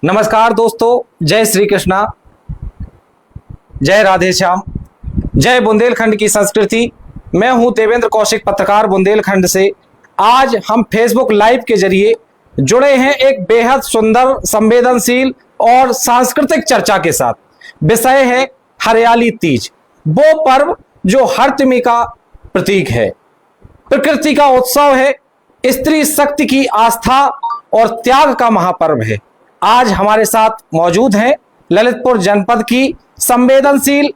नमस्कार दोस्तों, जय श्री कृष्णा, जय राधे श्याम, जय बुंदेलखंड की संस्कृति। मैं हूं देवेंद्र कौशिक, पत्रकार बुंदेलखंड से। आज हम फेसबुक लाइव के जरिए जुड़े हैं एक बेहद सुंदर, संवेदनशील और सांस्कृतिक चर्चा के साथ। विषय है हरियाली तीज, वो पर्व जो हरतिमी का प्रतीक है, प्रकृति का उत्सव है, स्त्री शक्ति की आस्था और त्याग का महापर्व है। आज हमारे साथ मौजूद हैं ललितपुर जनपद की संवेदनशील,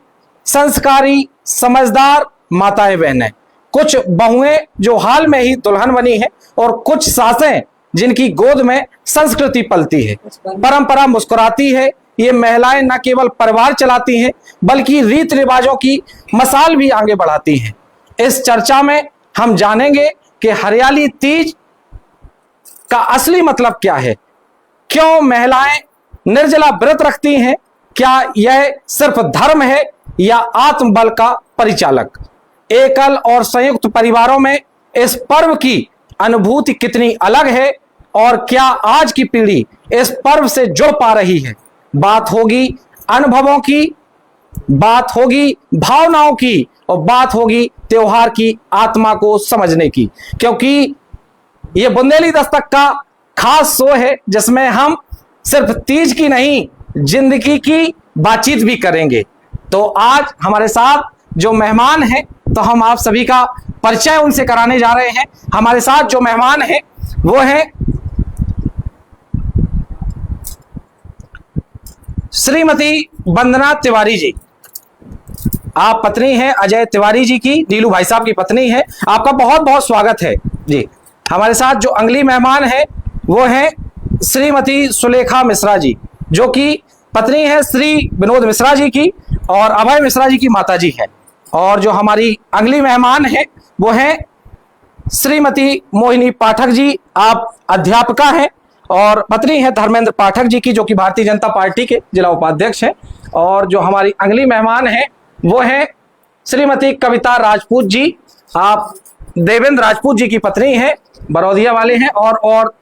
संस्कारी, समझदार माताएं बहनें। कुछ बहुएं जो हाल में ही दुल्हन बनी हैं और कुछ सासें जिनकी गोद में संस्कृति पलती है, परंपरा मुस्कुराती है। ये महिलाएं न केवल परिवार चलाती हैं बल्कि रीति रिवाजों की मसाल भी आगे बढ़ाती हैं। इस चर्चा में हम जानेंगे कि हरियाली तीज का असली मतलब क्या है, क्यों महिलाएं निर्जला व्रत रखती हैं, क्या यह सिर्फ धर्म है या आत्मबल का परिचालक। एकल और संयुक्त परिवारों में इस पर्व की अनुभूति कितनी अलग है और क्या आज की पीढ़ी इस पर्व से जुड़ पा रही है। बात होगी अनुभवों की, बात होगी भावनाओं की और बात होगी त्योहार की आत्मा को समझने की, क्योंकि ये बुंदेली दस्तक का खास शो है जिसमें हम सिर्फ तीज की नहीं, जिंदगी की बातचीत भी करेंगे। तो आज हमारे साथ जो मेहमान हैं, तो हम आप सभी का परिचय उनसे कराने जा रहे हैं। हमारे साथ जो मेहमान हैं वो हैं श्रीमती वंदना तिवारी जी। आप पत्नी हैं अजय तिवारी जी की, नीलू भाई साहब की पत्नी है। आपका बहुत बहुत स्वागत है जी। हमारे साथ जो अगली मेहमान है वो है श्रीमती सुलेखा मिश्रा जी, जो कि पत्नी है श्री विनोद मिश्रा जी की और अभय मिश्रा जी की माता जी है। और जो हमारी अगली मेहमान है वो है श्रीमती मोहिनी पाठक जी। आप अध्यापिका हैं और पत्नी है धर्मेंद्र पाठक जी की, जो कि भारतीय जनता पार्टी के जिला उपाध्यक्ष हैं। और जो हमारी अगली मेहमान है वो है श्रीमती कविता राजपूत जी। आप देवेंद्र राजपूत जी की पत्नी है, बरौदिया वाले हैं और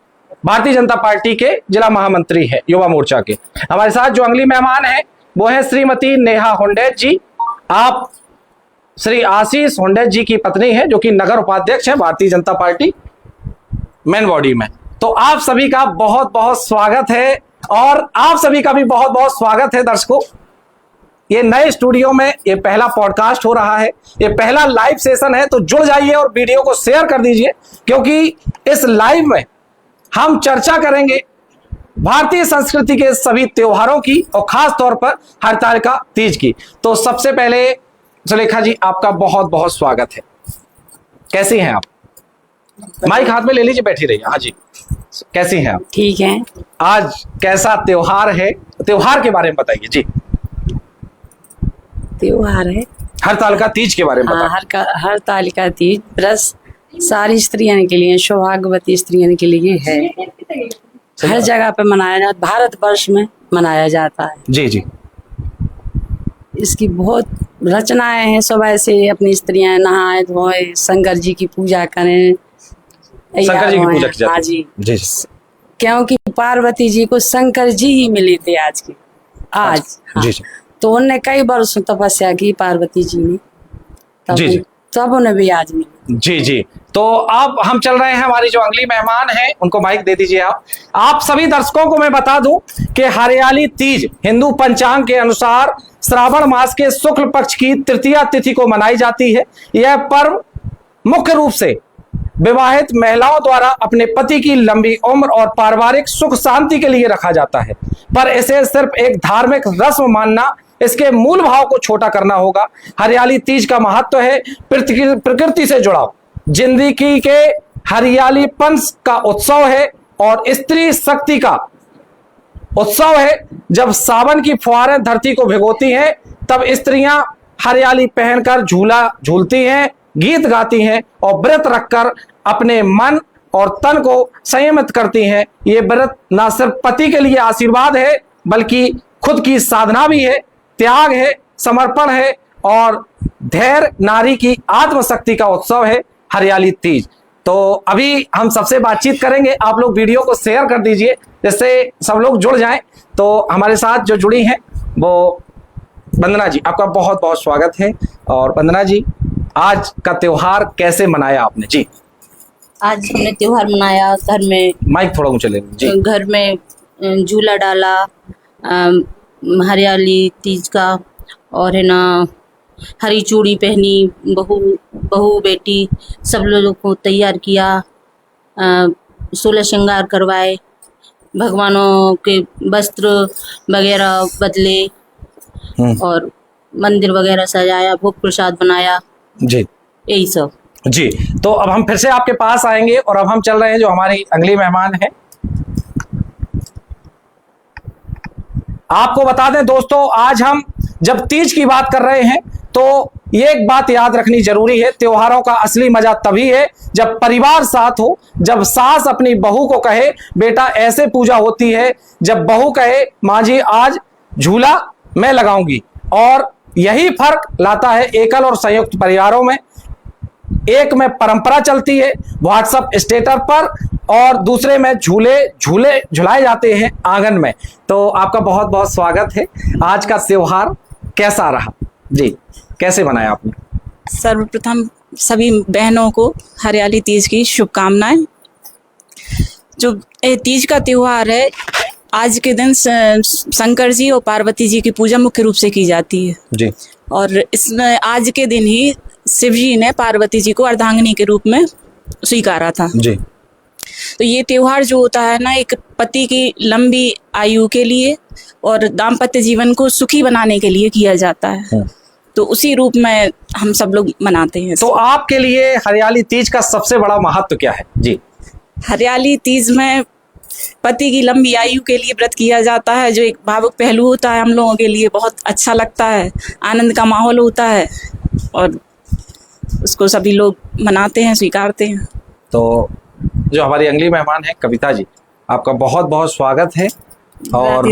भारतीय जनता पार्टी के जिला महामंत्री है युवा मोर्चा के। हमारे साथ जो अगली मेहमान है वो है श्रीमती नेहा हुंडेत जी। आप श्री आशीष हुंडेत जी की पत्नी है, जो कि नगर उपाध्यक्ष है Bharatiya Janata party main body में। तो आप सभी का बहुत बहुत स्वागत है और आप सभी का भी बहुत बहुत स्वागत है दर्शकों। ये नए स्टूडियो में ये पहला पॉडकास्ट हो रहा है, ये पहला लाइव सेशन है, तो जुड़ जाइए और वीडियो को शेयर कर दीजिए, क्योंकि इस लाइव में हम चर्चा करेंगे भारतीय संस्कृति के सभी त्योहारों की और खास तौर पर हरतालिका तीज की। तो सबसे पहले सुलेखा जी, आपका बहुत बहुत स्वागत है। कैसी हैं आप? माइक हाथ में ले लीजिए, बैठी रहिए। हाँ जी, कैसी हैं आप? ठीक है। आज कैसा त्योहार है, त्योहार के बारे में बताइए जी। त्योहार है हरतालिका तीज के बारे में बताइए। हरतालिका तीज व्रत सारी स्त्रियों के लिए, सौभाग्यवती स्त्रियों के लिए है। हर जगह पे मनाया जाता, भारत वर्ष में मनाया जाता है। जी जी। इसकी बहुत रचनाएं हैं। सुबह से अपनी स्त्रियां नहाए धोए, शंकर जी की पूजा करें। शंकर जी की पूजा की जाती है। हाँ जी जी। क्योंकि पार्वती जी को शंकर जी ही मिले थे आज हाँ। जी जी। तो उनने कई वर्ष तपस्या की पार्वती जी ने, तब उन्हें भी आज मिली। जी जी। तो अब हम चल रहे हैं, हमारी जो अगली मेहमान हैं उनको माइक दे दीजिए आप सभी दर्शकों को मैं बता दूं कि हरियाली तीज हिंदू पंचांग के अनुसार श्रावण मास के शुक्ल पक्ष की तृतीया तिथि को मनाई जाती है। यह पर्व मुख्य रूप से विवाहित महिलाओं द्वारा अपने पति की लंबी उम्र और पारिवारिक सुख शांति के लिए रखा जाता है, पर इसे सिर्फ एक धार्मिक रस्म मानना, इसके मूल भाव को छोटा करना होगा। हरियाली तीज का महत्व है प्रकृति से जुड़ाव, जिंदगी के हरियालीपन का उत्सव है और स्त्री शक्ति का उत्सव है। जब सावन की फुहारें धरती को भिगोती हैं, तब स्त्रियां हरियाली पहनकर झूला झूलती हैं, गीत गाती हैं और व्रत रखकर अपने मन और तन को संयमित करती हैं। ये व्रत न सिर्फ पति के लिए आशीर्वाद है बल्कि खुद की साधना भी है, त्याग है, समर्पण है और धैर्य नारी की आत्मशक्ति का उत्सव है हरियाली तीज। तो अभी हम सबसे बातचीत करेंगे। आप लोग वीडियो को शेयर कर दीजिए जिससे सब लोग जुड़ जाएं। तो हमारे साथ जो जुड़ी हैं वो वंदना जी, आपका बहुत बहुत स्वागत है। और वंदना जी, आज का त्योहार कैसे मनाया आपने? जी, आज हमने त्योहार मनाया घर में। माइक थोड़ा ऊंचा ले लीजिए जी। घर में झूला डाला, हरियाली तीज का, और है ना हरी चूड़ी पहनी, बहू बेटी सब लोगों को तैयार किया, 16 श्रृंगार करवाए, भगवानों के वस्त्र वगैरह बदले और मंदिर वगैरह सजाया, भोग प्रसाद बनाया जी, यही सब। जी, तो अब हम फिर से आपके पास आएंगे और अब हम चल रहे हैं जो हमारी अगली मेहमान है। आपको बता दें दोस्तों, आज हम जब तीज की बात कर रहे हैं तो ये एक बात याद रखनी जरूरी है, त्योहारों का असली मजा तभी है जब परिवार साथ हो, जब सास अपनी बहू को कहे बेटा ऐसे पूजा होती है, जब बहू कहे माँ जी आज झूला मैं लगाऊंगी। और यही फर्क लाता है एकल और संयुक्त परिवारों में। एक में परंपरा चलती है व्हाट्सएप स्टेटस पर और दूसरे में झुलाए जाते हैं आंगन में। तो आपका बहुत बहुत स्वागत है। आज का त्योहार कैसा रहा जी, कैसे मनाया आपने? सर्वप्रथम सभी बहनों को हरियाली तीज की शुभकामनाएं। जो तीज का त्योहार है, आज के दिन शंकर जी और पार्वती जी की पूजा मुख्य रूप से की जाती है जी। और इसमें आज के दिन ही शिव जी ने पार्वती जी को अर्धांगिनी के रूप में स्वीकारा था जी। तो ये त्योहार जो होता है ना, एक पति की लंबी आयु के लिए और दाम्पत्य जीवन को सुखी बनाने के लिए किया जाता है। तो उसी रूप में हम सब लोग मनाते हैं। तो आपके लिए हरियाली तीज का सबसे बड़ा महत्व क्या है? जी, हरियाली तीज में पति की लंबी आयु के लिए व्रत किया जाता है, जो एक भावुक पहलू होता है, हम लोगों के लिए बहुत अच्छा लगता है, आनंद का माहौल होता है और उसको सभी लोग मनाते हैं, स्वीकारते हैं। तो जो हमारी अगली मेहमान है कविता जी, आपका बहुत बहुत स्वागत है। और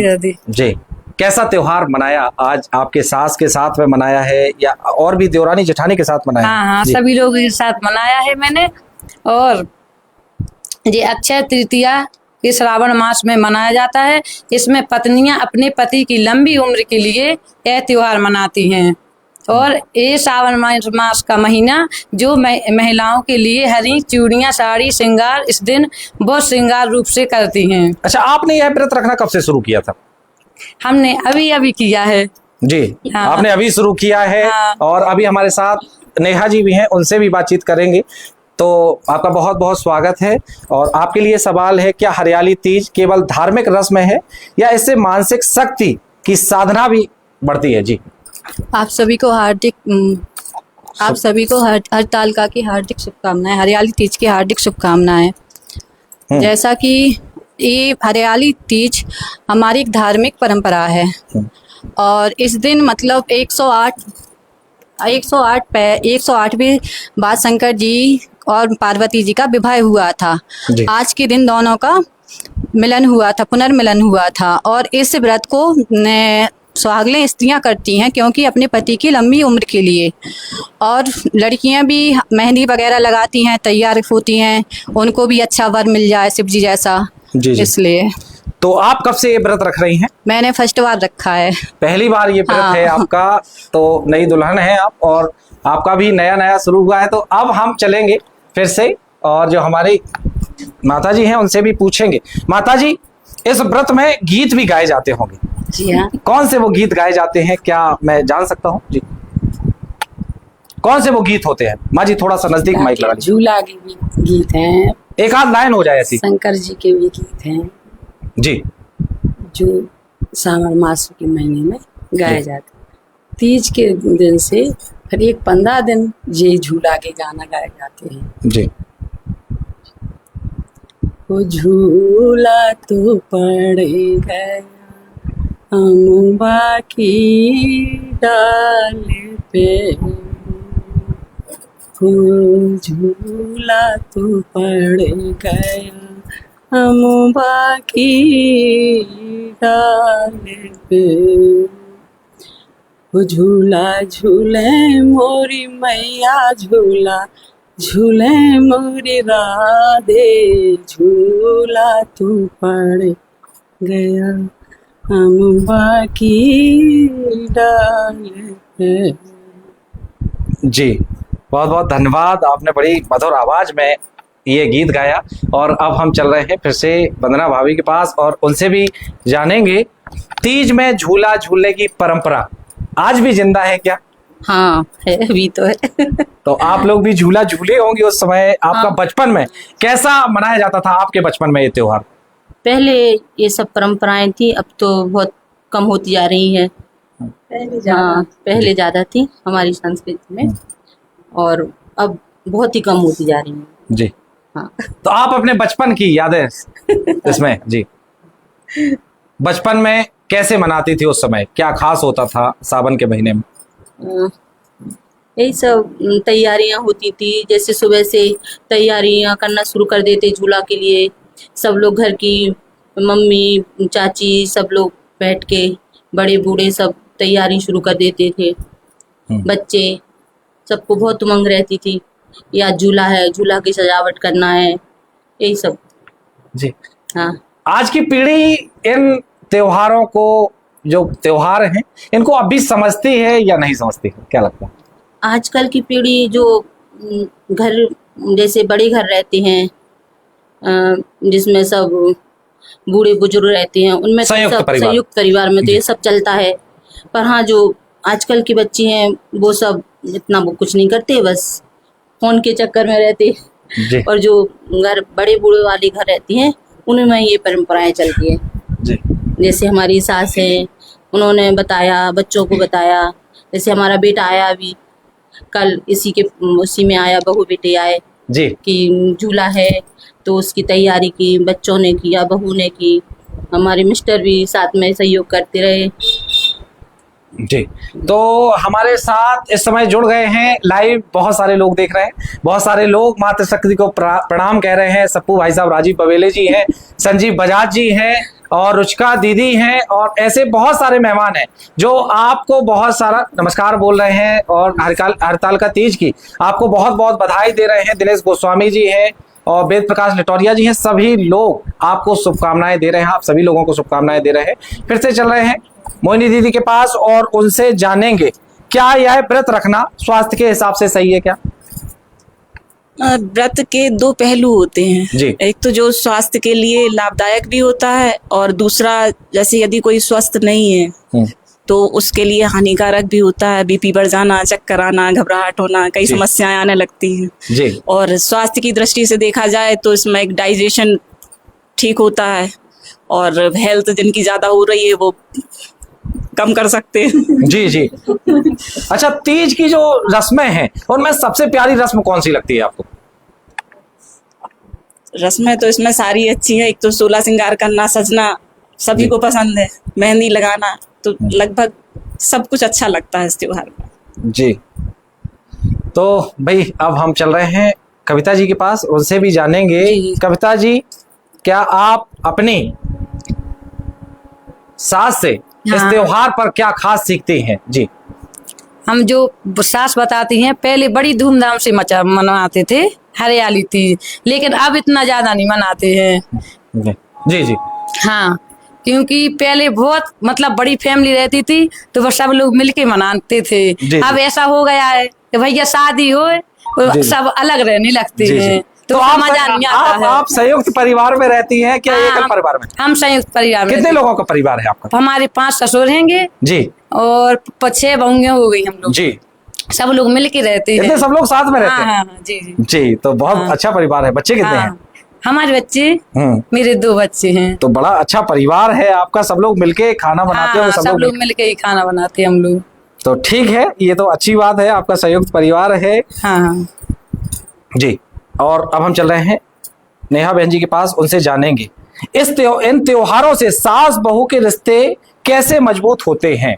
जी, कैसा त्योहार मनाया आज? आपके सास के साथ में मनाया है या और भी देवरानी जेठानी के साथ मनाया? हाँ, सभी लोगों के साथ मनाया है मैंने। और ये अक्षय तृतीया ये श्रावण मास में मनाया जाता है। इसमें पत्नियां अपने पति की लंबी उम्र के लिए यह त्योहार मनाती हैं। और ये श्रावण मास का महीना जो महिलाओं के लिए हरी चूड़ियां, साड़ी, श्रृंगार इस दिन बहुत श्रृंगार रूप से करती हैं। अच्छा, आपने यह व्रत रखना कब से शुरू किया था? हमने अभी किया है जी। हाँ। आपने अभी शुरू किया है। हाँ। और अभी हमारे साथ नेहा जी भी हैं, उनसे भी बातचीत करेंगे। तो आपका बहुत बहुत स्वागत है। और आपके लिए सवाल है, क्या हरियाली तीज केवल धार्मिक रस्म है या इससे मानसिक शक्ति की साधना भी बढ़ती है? जी, आप सभी को हरतालिका की हार्दिक शुभकामनाएं, हरियाली तीज की हार्दिक शुभकामनाएं। जैसा कि ये हरियाली तीज हमारी एक धार्मिक परंपरा है और इस दिन मतलब 108वीं बार शंकर जी और पार्वती जी का विवाह हुआ था। आज के दिन दोनों का मिलन हुआ था, पुनर्मिलन हुआ था। और इस व्रत को सुहागनें स्त्रियां करती हैं क्योंकि अपने पति की लंबी उम्र के लिए। और लड़कियां भी मेहंदी वगैरह लगाती हैं, तैयार होती हैं, उनको भी अच्छा वर मिल जाए शिव जी जैसा। जी। इसलिए तो आप कब से ये व्रत रख रही हैं? मैंने फर्स्ट बार रखा है। पहली बार ये व्रत हाँ। है आपका? तो नई दुल्हन है आप और आपका भी नया शुरू हुआ है। तो अब हम चलेंगे फिर से और जो हमारी माता जी हैं उनसे भी पूछेंगे। माता जी, इस व्रत में गीत भी गाए जाते होंगे? जी हाँ। कौन से वो गीत गाए जाते हैं, क्या मैं जान सकता हूँ? जी, कौन से वो गीत होते हैं? माँ जी थोड़ा सा नजदीक माइक लगा लीजिए। झूला के भी गीत हैं, एक आध लाइन हो जाए ऐसी। शंकर जी के भी गीत हैं जी, जो सावन मास के महीने में गाए जाते हैं। तीज के दिन से फिर एक 15 दिन ये झूला के गाना गाए जाते हैं। जी। वो झूला तो पड़ गया अम्बा की डाल पे, वो झूला तो पड़ गया अम्बा की डाल पे, वो झूला झूले मोरी मैया झूला झूले मोरी राधे झूला तू पड़ गया हम बाकी डाल। जी, बहुत बहुत धन्यवाद। आपने बड़ी मधुर आवाज में ये गीत गाया। और अब हम चल रहे हैं फिर से वंदना भाभी के पास और उनसे भी जानेंगे तीज में झूला झूलने की परंपरा आज भी जिंदा है क्या? हाँ है, अभी तो है। तो आप लोग भी झूला झूले होंगे उस समय। आपका बचपन में कैसा मनाया जाता था आपके बचपन में ये त्योहार? पहले ये सब परंपराएं थी, अब तो बहुत कम होती जा रही है। पहले ज्यादा थी हमारी संस्कृति में और अब बहुत ही कम होती जा रही है। जी हाँ। तो आप अपने बचपन की यादें इसमें जी, बचपन में कैसे मनाती थी उस समय? क्या खास होता था सावन के महीने में? यही सब तैयारियां होती थी, जैसे सुबह से तैयारियां करना शुरू कर देते झूला के लिए। सब लोग घर की मम्मी चाची सब लोग बैठ के बड़े बूढ़े सब तैयारी शुरू कर देते थे। बच्चे सबको बहुत उमंग रहती थी, या झूला है, झूला की सजावट करना है, यही सब। जी हाँ। आज की पीढ़ी इन त्योहारों को, जो त्योहार हैं, इनको अभी समझती है या नहीं समझती है? क्या लगता है? आजकल की पीढ़ी जो घर, जैसे बड़े घर रहते हैं जिसमें सब बूढ़े बुजुर्ग रहते हैं, उनमें तो संयुक्त परिवार में तो ये सब चलता है। पर हाँ, जो आजकल की बच्ची हैं वो सब इतना वो कुछ नहीं करते, बस फोन के चक्कर में रहते। और जो घर बड़े बूढ़े वाले घर रहती हैं उनमें ये परंपराएं चलती है। जैसे हमारी सास है, उन्होंने बताया, बच्चों को बताया। जैसे हमारा बेटा आया अभी कल, उसी में आया, बहू बेटे आए जी कि झूला है, तो उसकी तैयारी की, बच्चों ने किया, बहू ने की, हमारे मिस्टर भी साथ में सहयोग करते रहे। जी, तो हमारे साथ इस समय जुड़ गए हैं लाइव, बहुत सारे लोग देख रहे हैं, बहुत सारे लोग मातृशक्ति को प्रणाम कह रहे हैं। सप्पू भाई साहब, राजीव पवेले जी हैं, संजीव बजाज जी हैं और रुचिका दीदी हैं, और ऐसे बहुत सारे मेहमान हैं जो आपको बहुत सारा नमस्कार बोल रहे हैं और हड़ताल का तीज की आपको बहुत बहुत बधाई दे रहे हैं। दिनेश गोस्वामी जी हैं और वेद प्रकाश लिटोरिया जी हैं, सभी लोग आपको शुभकामनाएं दे रहे हैं। आप सभी लोगों को शुभकामनाएं दे रहे हैं। फिर से चल रहे हैं मोहिनी दीदी के पास और उनसे जानेंगे क्या यह व्रत रखना स्वास्थ्य के हिसाब से सही है क्या? व्रत के दो पहलू होते हैं जी। एक तो जो स्वास्थ्य के लिए लाभदायक भी होता है, और दूसरा जैसे यदि कोई स्वस्थ नहीं है तो उसके लिए हानिकारक भी होता है। बीपी बढ़ जाना, चक्कर आना, घबराहट होना, कई समस्याएं आने लगती हैं जी। और स्वास्थ्य की दृष्टि से देखा जाए तो इसमें एक डाइजेशन ठीक होता है, और हेल्थ जिनकी ज्यादा हो रही है वो कम कर सकते हैं। जी जी। अच्छा, तीज की जो रस्में हैं उनमें सबसे प्यारी रस्म कौन सी लगती है आपको? रस्में तो इसमें सारी अच्छी है। एक तो सोलह श्रृंगार करना, सजना सभी को पसंद है, मेहंदी लगाना, तो लगभग सब कुछ अच्छा लगता है इस त्योहार में। जी, तो भाई अब हम चल रहे हैं कविता जी के पास, उनसे भी जानेंगे। कविता जी, क्या आप अपनी सास से इस त्योहार पर क्या खास सीखते हैं? जी, हम जो सास बताती हैं, पहले बड़ी धूमधाम से मनाते थे, हरियाली थी, लेकिन अब इतना ज्यादा नहीं मनाते हैं। जी जी। हाँ, क्योंकि पहले बहुत मतलब बड़ी फैमिली रहती थी तो वो सब लोग मिलके मनाते थे। अब ऐसा हो गया है कि भैया शादी हो तो सब अलग रहने लगते हैं, तो मजा नहीं आता है। आप संयुक्त परिवार में रहती हैं क्या एकल परिवार में? हम संयुक्त परिवार में। कितने लोगों का परिवार है आपका? हमारे 5 ससुर हैंगे जी, और 6 बहुएं हो गई हम लोग जी। सब लोग मिलके रहते हैं। इतने सब लोग साथ में रहते हैं? हाँ, जी जी जी। तो बहुत अच्छा परिवार है। बच्चे कितने हैं? हमारे बच्चे, मेरे 2 बच्चे हैं। तो बड़ा अच्छा परिवार है आपका, सब लोग मिलके खाना बनाते हो? सब लोग मिलके ही खाना बनाते हैं हम लोग। तो ठीक है, ये तो अच्छी बात है, आपका संयुक्त परिवार है। हाँ जी। और अब हम चल रहे हैं नेहा बहन जी के पास, उनसे जानेंगे इन त्योहारों से सास बहू के रिश्ते कैसे मजबूत होते हैं।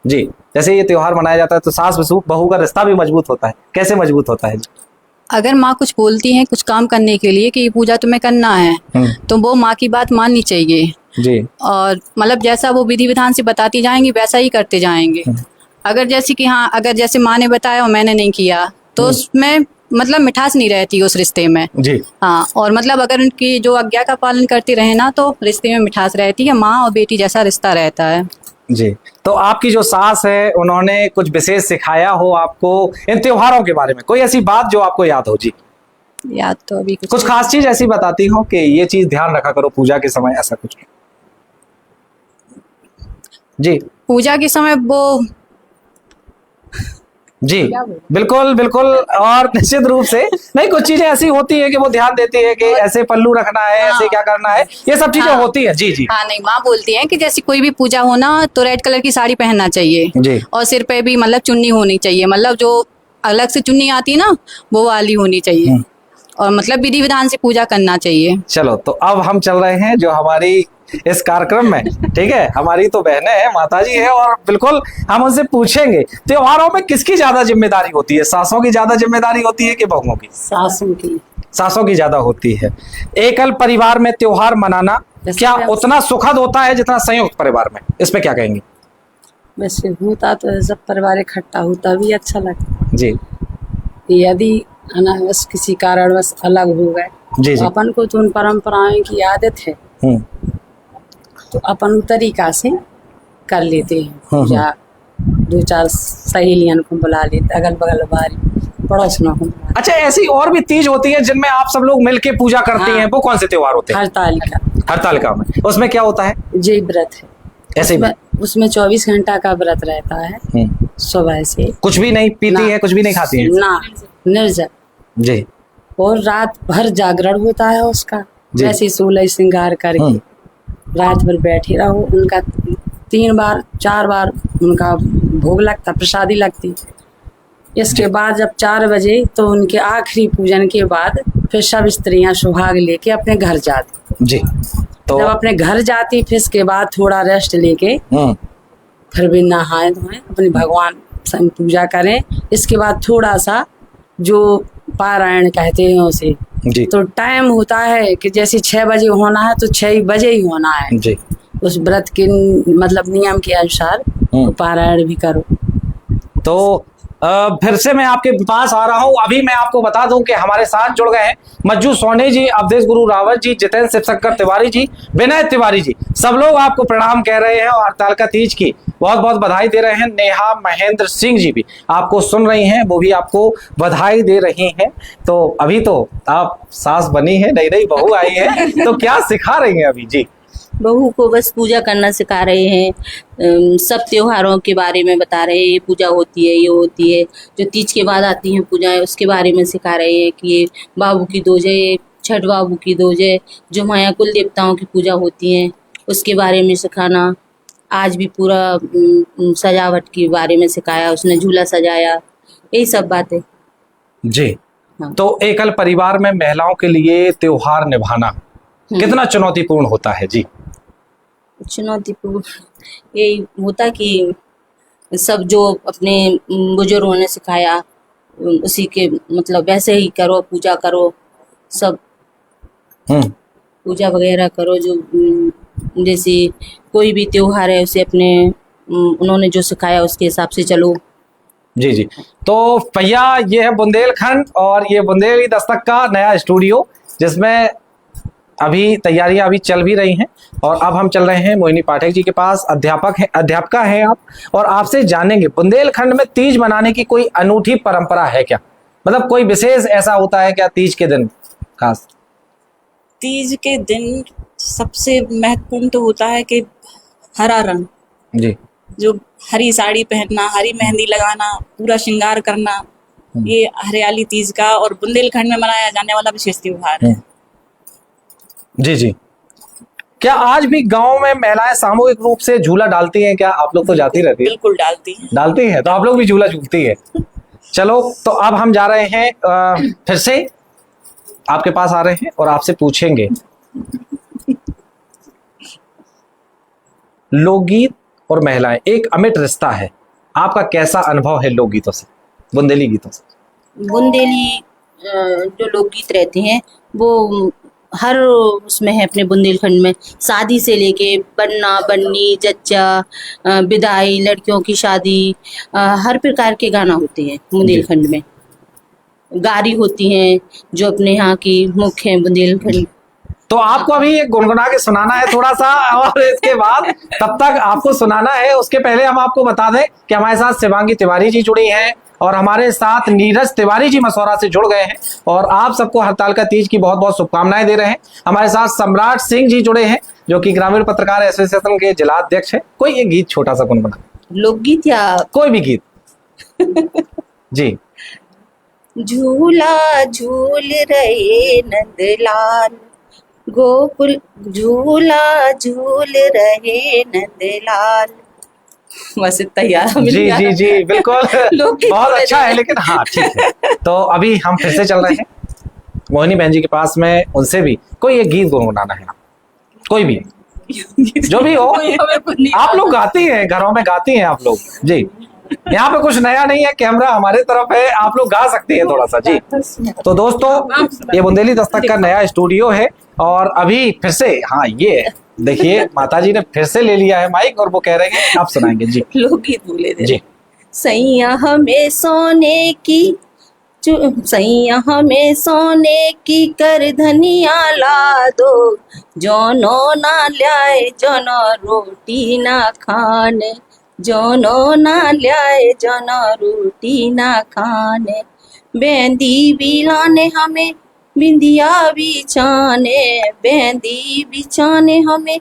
जी, जैसे ये त्योहार मनाया जाता है तो सास बहू का रिश्ता भी मजबूत होता है, कैसे मजबूत होता है? अगर माँ कुछ बोलती है कुछ काम करने के लिए कि ये पूजा तुम्हें करना है, तो वो माँ की बात माननी चाहिए जी। और मतलब जैसा वो विधि विधान से बताती जाएंगी वैसा ही करते जाएंगे। अगर जैसे कि हाँ, अगर जैसे माँ ने बताया और मैंने नहीं किया तो उसमें मतलब मिठास नहीं रहती उस रिश्ते में। जी। हाँ, और मतलब अगर उनकी जो आज्ञा का पालन करती रहे ना तो रिश्ते में मिठास रहती है, माँ और बेटी जैसा रिश्ता रहता है। जी। तो आपकी जो सास है उन्होंने कुछ विशेष सिखाया हो आपको इन त्योहारों के बारे में, कोई ऐसी बात जो आपको याद हो? जी, याद तो अभी कुछ खास चीज ऐसी बताती हो कि ये चीज ध्यान रखा करो पूजा के समय, ऐसा कुछ? जी, पूजा के समय वो जी बिल्कुल बिल्कुल। और निश्चित रूप से नहीं, कुछ चीजें ऐसी होती है कि वो ध्यान देती है कि ऐसे पल्लू रखना है, ऐसे क्या करना है, ये सब चीजें होती है। जी जी। हाँ, नहीं, माँ बोलती है कि जैसे कोई भी पूजा हो ना तो रेड कलर की साड़ी पहनना चाहिए जी। और सिर पे भी मतलब चुन्नी होनी चाहिए, मतलब जो अलग से चुन्नी आती है ना वो वाली होनी चाहिए, और मतलब विधि विधान से पूजा करना चाहिए। चलो, तो अब हम चल रहे हैं जो हमारी इस कार्यक्रम में, ठीक है, हमारी तो बहनें हैं, माताजी है, और बिल्कुल हम उनसे पूछेंगे त्योहारों में किसकी ज्यादा जिम्मेदारी होती है? सासों की ज्यादा जिम्मेदारी होती है कि बहुओं की? सासों की। सासों की ज्यादा होती है। एकल परिवार में त्योहार मनाना क्या उतना सुखद होता है जितना संयुक्त परिवार में? इस पे क्या कहेंगे? वैसे होता तो सब परिवार इकट्ठा होता भी अच्छा लगता जी यदि अनावश किसी कारणवश अलग हो गए जी जी। तो अपन को तो उन परंपराओं की आदत है तो अपन तरीका से कर लेते हैं। या दो चार सहेलियन को बुला लेते, अगल बगल बारी पड़ोसियों को। अच्छा, ऐसी और भी तीज होती है जिनमें आप सब लोग मिलके पूजा करती हैं, वो कौन से त्योहार होते हैं? हरतालिका। हरतालिका में उसमें क्या होता है? जय व्रत है। ऐसे ही उसमें 24 घंटा का व्रत रहता है। सुबह से कुछ भी नहीं पीती है, कुछ भी नहीं खाती है ना, निर्जल जी। और रात भर जागरण होता है उसका, जैसे 16 श्रृंगार करके रात भर बैठे रहो। उनका 3 बार 4 बार उनका भोग लगता, प्रसादी लगती। इसके बाद जब 4 बजे तो उनके आखिरी पूजन के बाद फिर सब स्त्रियां सुहाग लेके अपने घर जाती जी। तो जब अपने घर जाती फिर इसके बाद थोड़ा रेस्ट लेके फिर भी नहाए धोएं, अपने भगवान से पूजा करें। इसके बाद थोड़ा सा जो पारायण कहते हैं उसे जी। तो टाइम होता है कि जैसे 6 बजे होना है तो 6 बजे ही होना है जी। उस व्रत के मतलब नियम के अनुसार तो पारायण भी करो। तो फिर से मैं आपके पास आ रहा हूं। अभी मैं आपको बता दूं कि हमारे साथ जुड़ गए हैं मज्जू सोनी जी, अवधेश गुरु रावत जी, जितेंद्र शिवशंकर तिवारी जी, विनय तिवारी जी। सब लोग आपको प्रणाम कह रहे हैं और हरतालिका तीज की बहुत बहुत बधाई दे रहे हैं। नेहा महेंद्र सिंह जी भी आपको सुन रही हैं, वो भी आपको बधाई दे रही हैं। तो अभी तो आप सास बनी है, नई नई बहू आई है, तो क्या सिखा रही हैं अभी? जी। बहू को बस पूजा करना सिखा रहे हैं, सब त्योहारों के बारे में बता रहे हैं, ये पूजा होती है, ये होती है। जो तीज के बाद आती हैं पूजाएं उसके बारे में सिखा रहे हैं कि ये बाबू की दोजे, छठ बाबू की दोजे, जो माया कुल देवताओं की पूजा होती हैं उसके बारे में सिखाना। आज भी पूरा सजावट के बारे में सिखाया, उसने झूला सजाया, यही सब बातें। जी। हाँ। तो एकल परिवार में महिलाओं के लिए त्योहार निभाना कितना चुनौतीपूर्ण होता है? जी। चुनौतीपूर्ण यही होता कि सब जो अपने बुजुर्गों ने सिखाया उसी के मतलब वैसे ही करो, पूजा करो, सब पूजा वगैरह करो। जो जैसे कोई भी त्योहार है उसे अपने उन्होंने जो सिखाया उसके हिसाब से चलो। जी जी। तो भैया ये है बुंदेलखंड और ये बुंदेली दस्तक का नया स्टूडियो जिसमें अभी तैयारियां अभी चल भी रही हैं। और अब हम चल रहे हैं मोहिनी पाठक जी के पास, अध्यापिका हैं आप, और आपसे जानेंगे बुंदेलखंड में तीज मनाने की कोई अनूठी परंपरा है क्या? मतलब कोई विशेष ऐसा होता है क्या तीज के दिन खास? तीज के दिन सबसे महत्वपूर्ण तो होता है कि हरा रंग जी, जो हरी साड़ी पहनना, हरी मेहंदी लगाना, पूरा श्रृंगार करना, ये हरियाली तीज का और बुंदेलखंड में मनाया जाने वाला विशेष त्योहार है। जी जी। क्या आज भी गांव में महिलाएं सामूहिक रूप से झूला डालती हैं क्या? आप लोग तो जाती रहती है। बिल्कुल डालती हैं। तो आप लोग भी झूला झूलती है। चलो, तो अब हम जा रहे हैं फिर से आपके पास आ रहे हैं और आपसे पूछेंगे लोकगीत और महिलाएं एक अमिट रिश्ता है, आपका कैसा अनुभव है लोकगीतों से, बुंदेली गीतों से? बुंदेली जो लोकगीत रहते हैं वो हर उसमें है अपने बुंदेलखंड में, शादी से लेके बनना बननी, जच्चा, विदाई, लड़कियों की शादी, हर प्रकार के गाना होते हैं बुंदेलखंड में। गारी होती हैं जो अपने यहाँ की मुख्य है बुंदेलखंड। तो आपको अभी एक गुनगुना के सुनाना है थोड़ा सा, और इसके बाद तब तक आपको सुनाना है, उसके पहले हम आपको बता दें कि हमारे साथ शिवांगी तिवारी जी जुड़ी हैं और हमारे साथ नीरज तिवारी जी मसौरा से जुड़ गए हैं, और आप सबको हरतालिका तीज की बहुत बहुत शुभकामनाएं दे रहे हैं। हमारे साथ सम्राट सिंह जी जुड़े हैं जो कि ग्रामीण पत्रकार एसोसिएशन के जिला अध्यक्ष है। कोई एक गीत छोटा सा गुनगुना, लोकगीत या कोई भी गीत जी। झूला झूल रहे नंदलाल गोकुल, झूला झूल रहे नंदलाल। बस इतना ही याद मिल जी गया। जी जी बिल्कुल लोकगीत बहुत बोले अच्छा है, लेकिन हाँ ठीक है। तो अभी हम फिर से चल रहे हैं मोहिनी बहन जी के पास में, उनसे भी कोई एक गीत गुनगुनाना है, कोई भी जो भी हो। आप लोग गाती हैं, घरों में गाती हैं आप लोग जी। यहाँ पे कुछ नया नहीं है, कैमरा हमारे तरफ है, आप लोग गा सकते हैं थोड़ा सा जी। तो दोस्तों ये बुंदेली दस्तक का नया स्टूडियो है, और अभी फिर से हाँ ये देखिए माता जी ने फिर से ले लिया है माइक और वो कह रहे हैं आप सुनाएंगे जी। लोकगीत बोले थे जी। सैया हमें सोने की, सैया हमें सोने की कर धनिया ला दो, जोनो ना लाए जोनो रोटी ना खाने, जोनो ना लाए जोनो रोटी ना खाने। बेंदी बिलाने हमें बिंदिया बिछाने, बेंदी बिछाने हमें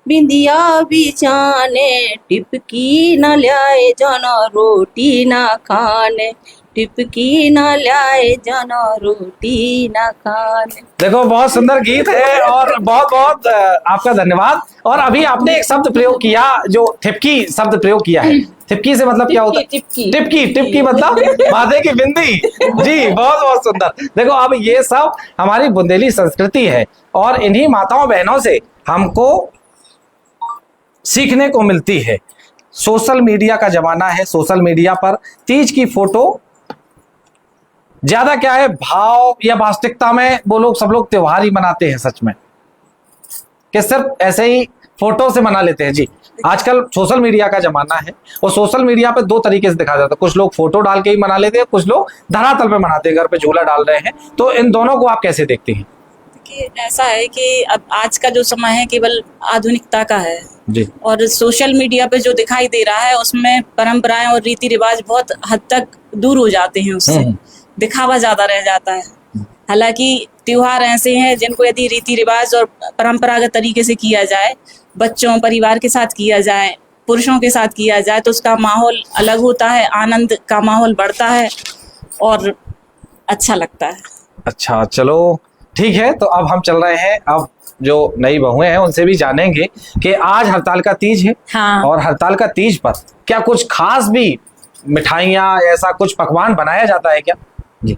बिंदिया बिछाने, टिपकी न लाए जाना रोटी ना खाने, टिपकी न लाए जाना रोटी ना खाने। देखो बहुत सुंदर गीत है और बहुत बहुत आपका धन्यवाद। और अभी आपने एक शब्द प्रयोग किया जो थिपकी शब्द प्रयोग किया है। थिपकी से मतलब क्या होता है? टिपकी टिपकी टिपकी मतलब माथे की बिंदी जी। बहुत बहुत सुंदर। देखो अब ये सब हमारी बुंदेली संस्कृति है और इन्हीं माताओं बहनों से हमको सीखने को मिलती है। सोशल मीडिया का जमाना है, सोशल मीडिया पर तीज की फोटो ज्यादा क्या है भाव या वास्तविकता में वो लोग सब लोग त्योहार ही मनाते हैं सच में, कि सिर्फ ऐसे ही फोटो से मना लेते हैं जी। आजकल सोशल मीडिया का जमाना है और सोशल मीडिया पे दो तरीके से दिखाया जाता है, कुछ लोग फोटो डाल के ही मना लेते हैं, कुछ लोग धरातल पे मनाते हैं, घर पे झूला डाल रहे हैं। तो इन दोनों को आप कैसे देखते हैं? कि ऐसा है कि अब आज का जो समय है केवल आधुनिकता का है जी। और सोशल मीडिया पे जो दिखाई दे रहा है उसमें परंपराएं और रीति रिवाज बहुत हद तक दूर हो जाते हैं, उससे दिखावा ज्यादा रह जाता है। हालांकि त्योहार ऐसे हैं जिनको यदि रीति रिवाज और परंपरागत तरीके से किया जाए, बच्चों परिवार के साथ किया जाए, पुरुषों के साथ किया जाए, तो उसका माहौल अलग होता है, आनंद का माहौल बढ़ता है और अच्छा लगता है। अच्छा चलो ठीक है। तो अब हम चल रहे हैं, अब जो नई बहुएं हैं उनसे भी जानेंगे कि आज हरतालिका तीज है। हाँ। और हरतालिका तीज पर क्या कुछ खास भी मिठाइयाँ ऐसा कुछ पकवान बनाया जाता है क्या जी?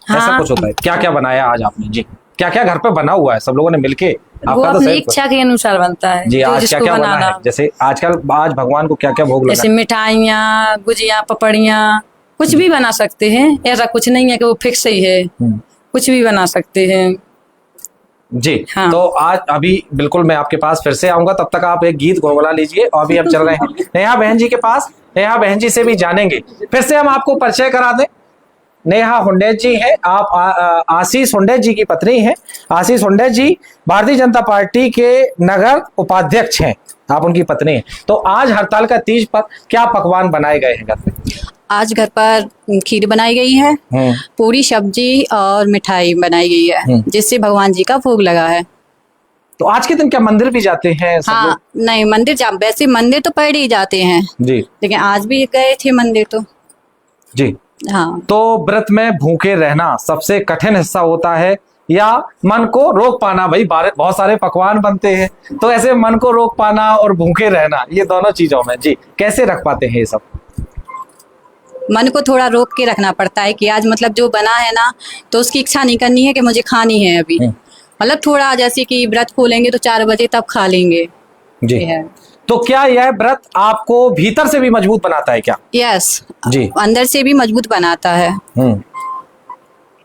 हाँ। ऐसा कुछ होता है? क्या क्या बनाया आज आपने जी? क्या क्या घर पे बना हुआ है सब लोगों ने मिलके? वो आपका तो अपनी सही इच्छा के अनुसार बनता है जी। जो आज क्या जिसको क्या बना बनाना। है? जैसे आजकल आज भगवान को क्या क्या भोग लगा? जैसे मिठाइयाँ, गुजिया, पपड़ियाँ, कुछ भी बना सकते हैं। ऐसा कुछ नहीं है कि वो फिक्स ही है, कुछ भी बना सकते हैं जी। हाँ। तो आज अभी बिल्कुल मैं आपके पास फिर से आऊंगा, तब तक आप एक गीत गुनगुना लीजिए। और अभी हम चल रहे हैं नेहा बहन जी के पास। नेहा बहन जी से भी जानेंगे, फिर से हम आपको परिचय करा दें। नेहा हुंडेज जी है, आप आशीष हुंडेज जी की पत्नी है। आशीष हुंडेज जी भारतीय जनता पार्टी के नगर उपाध्यक्ष हैं, आप उनकी पत्नी हैं। तो आज हरतालिका तीज पर क्या पकवान बनाए गए हैं घर में? आज घर पर खीर बनाई गई है, पूरी सब्जी और मिठाई बनाई गई है, जिससे भगवान जी का भोग लगा है। तो आज के दिन क्या मंदिर भी जाते हैं सब हाँ लोग? नहीं, मंदिर वैसे मंदिर तो पहले ही जाते हैं जी। लेकिन आज भी गए थे मंदिर तो। जी। हाँ, तो व्रत में भूखे रहना सबसे कठिन हिस्सा होता है या मन को रोक पाना? भाई बहुत सारे पकवान बनते हैं, तो ऐसे मन को रोक पाना और भूखे रहना, ये दोनों चीजों में जी कैसे रख पाते हैं ये सब? मन को थोड़ा रोक के रखना पड़ता है कि आज मतलब जो बना है ना, तो उसकी इच्छा नहीं करनी है कि मुझे खानी है अभी। मतलब थोड़ा जैसे कि व्रत खोलेंगे तो 4 बजे तब खा लेंगे जी। है। तो क्या यह व्रत आपको भीतर से भी मजबूत बनाता है क्या? यस जी। अंदर से भी मजबूत बनाता है।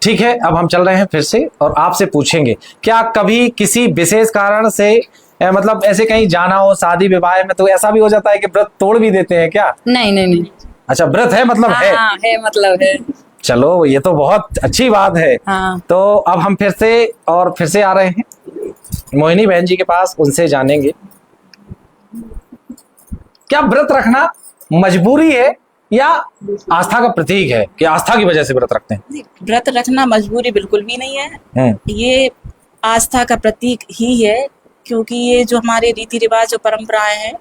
ठीक है। अब हम चल रहे हैं फिर से और आपसे पूछेंगे, क्या कभी किसी विशेष कारण से मतलब ऐसे कहीं जाना हो शादी विवाह में, तो ऐसा भी हो जाता है कि व्रत तोड़ भी देते हैं क्या? नहीं नहीं नहीं। अच्छा व्रत है मतलब है। हाँ है मतलब है। चलो ये तो बहुत अच्छी बात है। हाँ। तो अब हम फिर से आ रहे हैं मोहिनी बहन जी के पास, उनसे जानेंगे क्या व्रत रखना मजबूरी है या आस्था का प्रतीक है, कि आस्था की वजह से व्रत रखते हैं? व्रत रखना मजबूरी बिल्कुल भी नहीं है, ये आस्था का प्रतीक ही है, क्योंकि ये जो हमारे रीति रिवाज और परंपराएं हैं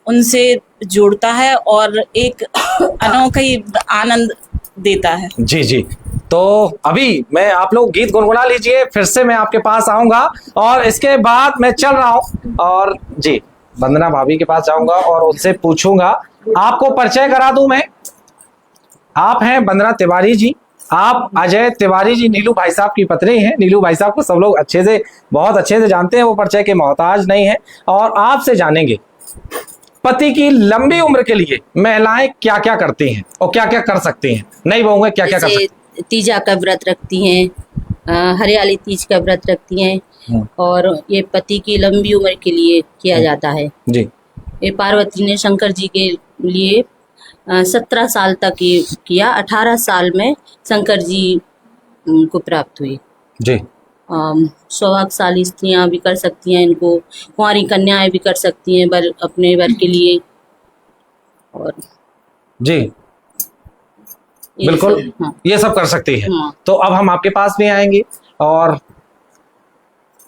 उनसे जोड़ता है और एक अनोखा ही आनंद देता है। जी जी। तो अभी मैं, आप लोग गीत गुनगुना लीजिए, फिर से मैं आपके पास आऊंगा और इसके बाद मैं चल रहा हूं और जी वंदना भाभी के पास जाऊंगा और उनसे पूछूंगा। आपको परिचय करा दूं मैं, आप हैं वंदना तिवारी जी, आप अजय तिवारी जी नीलू भाई साहब की पत्नी हैं। नीलू भाई साहब को सब लोग बहुत अच्छे से जानते हैं, वो परिचय के मोहताज नहीं है। और आपसे जानेंगे पति की लंबी उम्र के लिए महिलाएं क्या क्या करती हैं और क्या क्या कर सकती हैं, नई बहू क्या क्या कर सकती हैं? तीजा का व्रत रखती हैं, हरियाली तीज का व्रत रखती हैं और ये पति की लंबी उम्र के लिए किया जाता है जी। ये पार्वती ने शंकर जी के लिए 17 साल तक ये किया, 18 साल में शंकर जी को प्राप्त हुई जी। सौभाग्यशाली स्त्रियां भी कर सकती हैं इनको, कुंवारी कन्याएं भी कर सकती हैं अपने वर के लिए। और जी बिल्कुल हाँ। ये सब कर सकती है। हाँ। तो अब हम आपके पास भी आएंगे और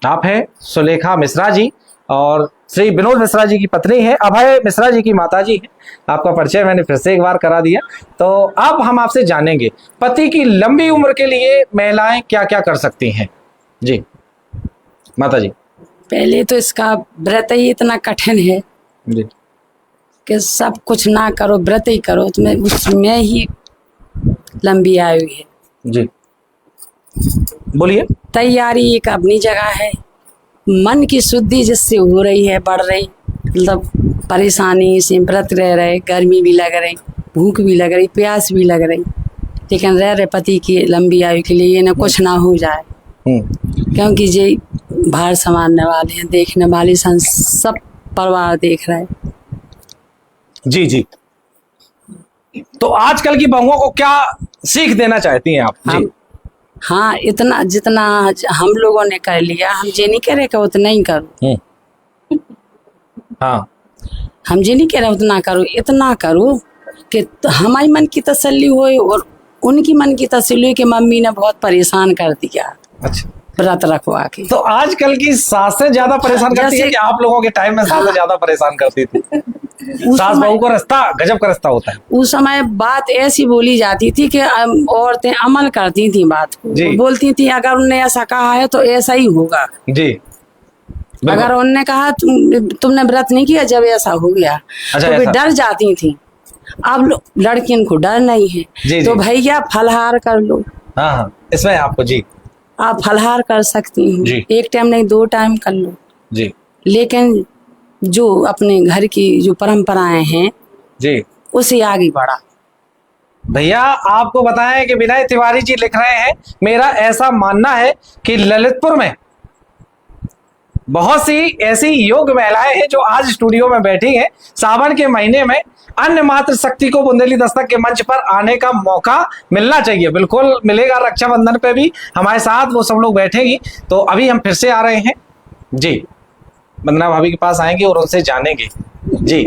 आप हैं सुलेखा मिश्रा जी और श्री विनोद मिश्रा जी की पत्नी है, अभय मिश्रा जी की माताजी है। आपका परिचय मैंने फिर से एक बार करा दिया। तो अब हम आपसे जानेंगे पति की लंबी उम्र के लिए महिलाएं क्या क्या कर सकती हैं। जी माता जी। पहले तो इसका व्रत ही इतना कठिन है जी कि सब कुछ ना करो, व्रत ही करो, तुम्हें उसमें ही लंबी आयु है। जी बोलिए। तैयारी एक अपनी जगह है, मन की शुद्धि जिससे हो रही है, बढ़ रही, मतलब परेशानी से व्रत रह रहे, गर्मी भी लग रही, भूख भी लग रही, प्यास भी लग रही, लेकिन रह रहे पति की लंबी आयु के लिए, ये ना कुछ ना हो जाए, क्योंकि ये भार संभालने वाले हैं, देखने वाले सब परिवार देख रहे हैं। जी जी। तो आजकल की बहुओं को क्या सीख देना चाहती हैं आप? जी। हाँ, इतना जितना हम लोगों ने कर लिया, हम ये नहीं कह रहे कि उतना ही करो। हाँ, हम ये नहीं कह रहे उतना करो, इतना करो कि हमारी मन की तसल्ली हो और उनकी मन की तसल्ली हो कि मम्मी ने बहुत परेशान कर दिया अच्छा व्रत रखवा के। तो आजकल की सासें ज्यादा परेशान करती है कि आप लोगों के टाइम में सासें ज्यादा परेशान करती थी? सास बहू को रास्ता गजब का रास्ता होता है। उस समय बात ऐसी बोली जाती थी कि औरतें अमल करती थी बात को, बोलती थी अगर उनने ऐसा कहा है तो ऐसा ही होगा। जी। अगर उनने कहा तुमने व्रत नहीं किया जब ऐसा हो गया, अच्छा, तो वे डर जाती थी। अब लड़कियों को डर नहीं है, जी, तो जी। भैया फलहार कर लो। हाँ हाँ, इसमें आपको जी आप फलहार कर सकती हो, एक टाइम नहीं 2 टाइम कर लो जी। लेकिन जो अपने घर की जो परंपराएं हैं जी उसे आगे बढ़ा। भैया आपको बताएं कि विनय तिवारी जी लिख रहे हैं, मेरा ऐसा मानना है कि ललितपुर में बहुत सी ऐसी योग्य महिलाएं हैं जो आज स्टूडियो में बैठी हैं। सावन के महीने में अन्य मात्र शक्ति को बुंदेली दस्तक के मंच पर आने का मौका मिलना चाहिए। बिल्कुल मिलेगा, रक्षाबंधन पे भी हमारे साथ वो सब लोग बैठेंगी। तो अभी हम फिर से आ रहे हैं जी, वंदना भाभी के पास आएंगे और उनसे जानेंगे जी।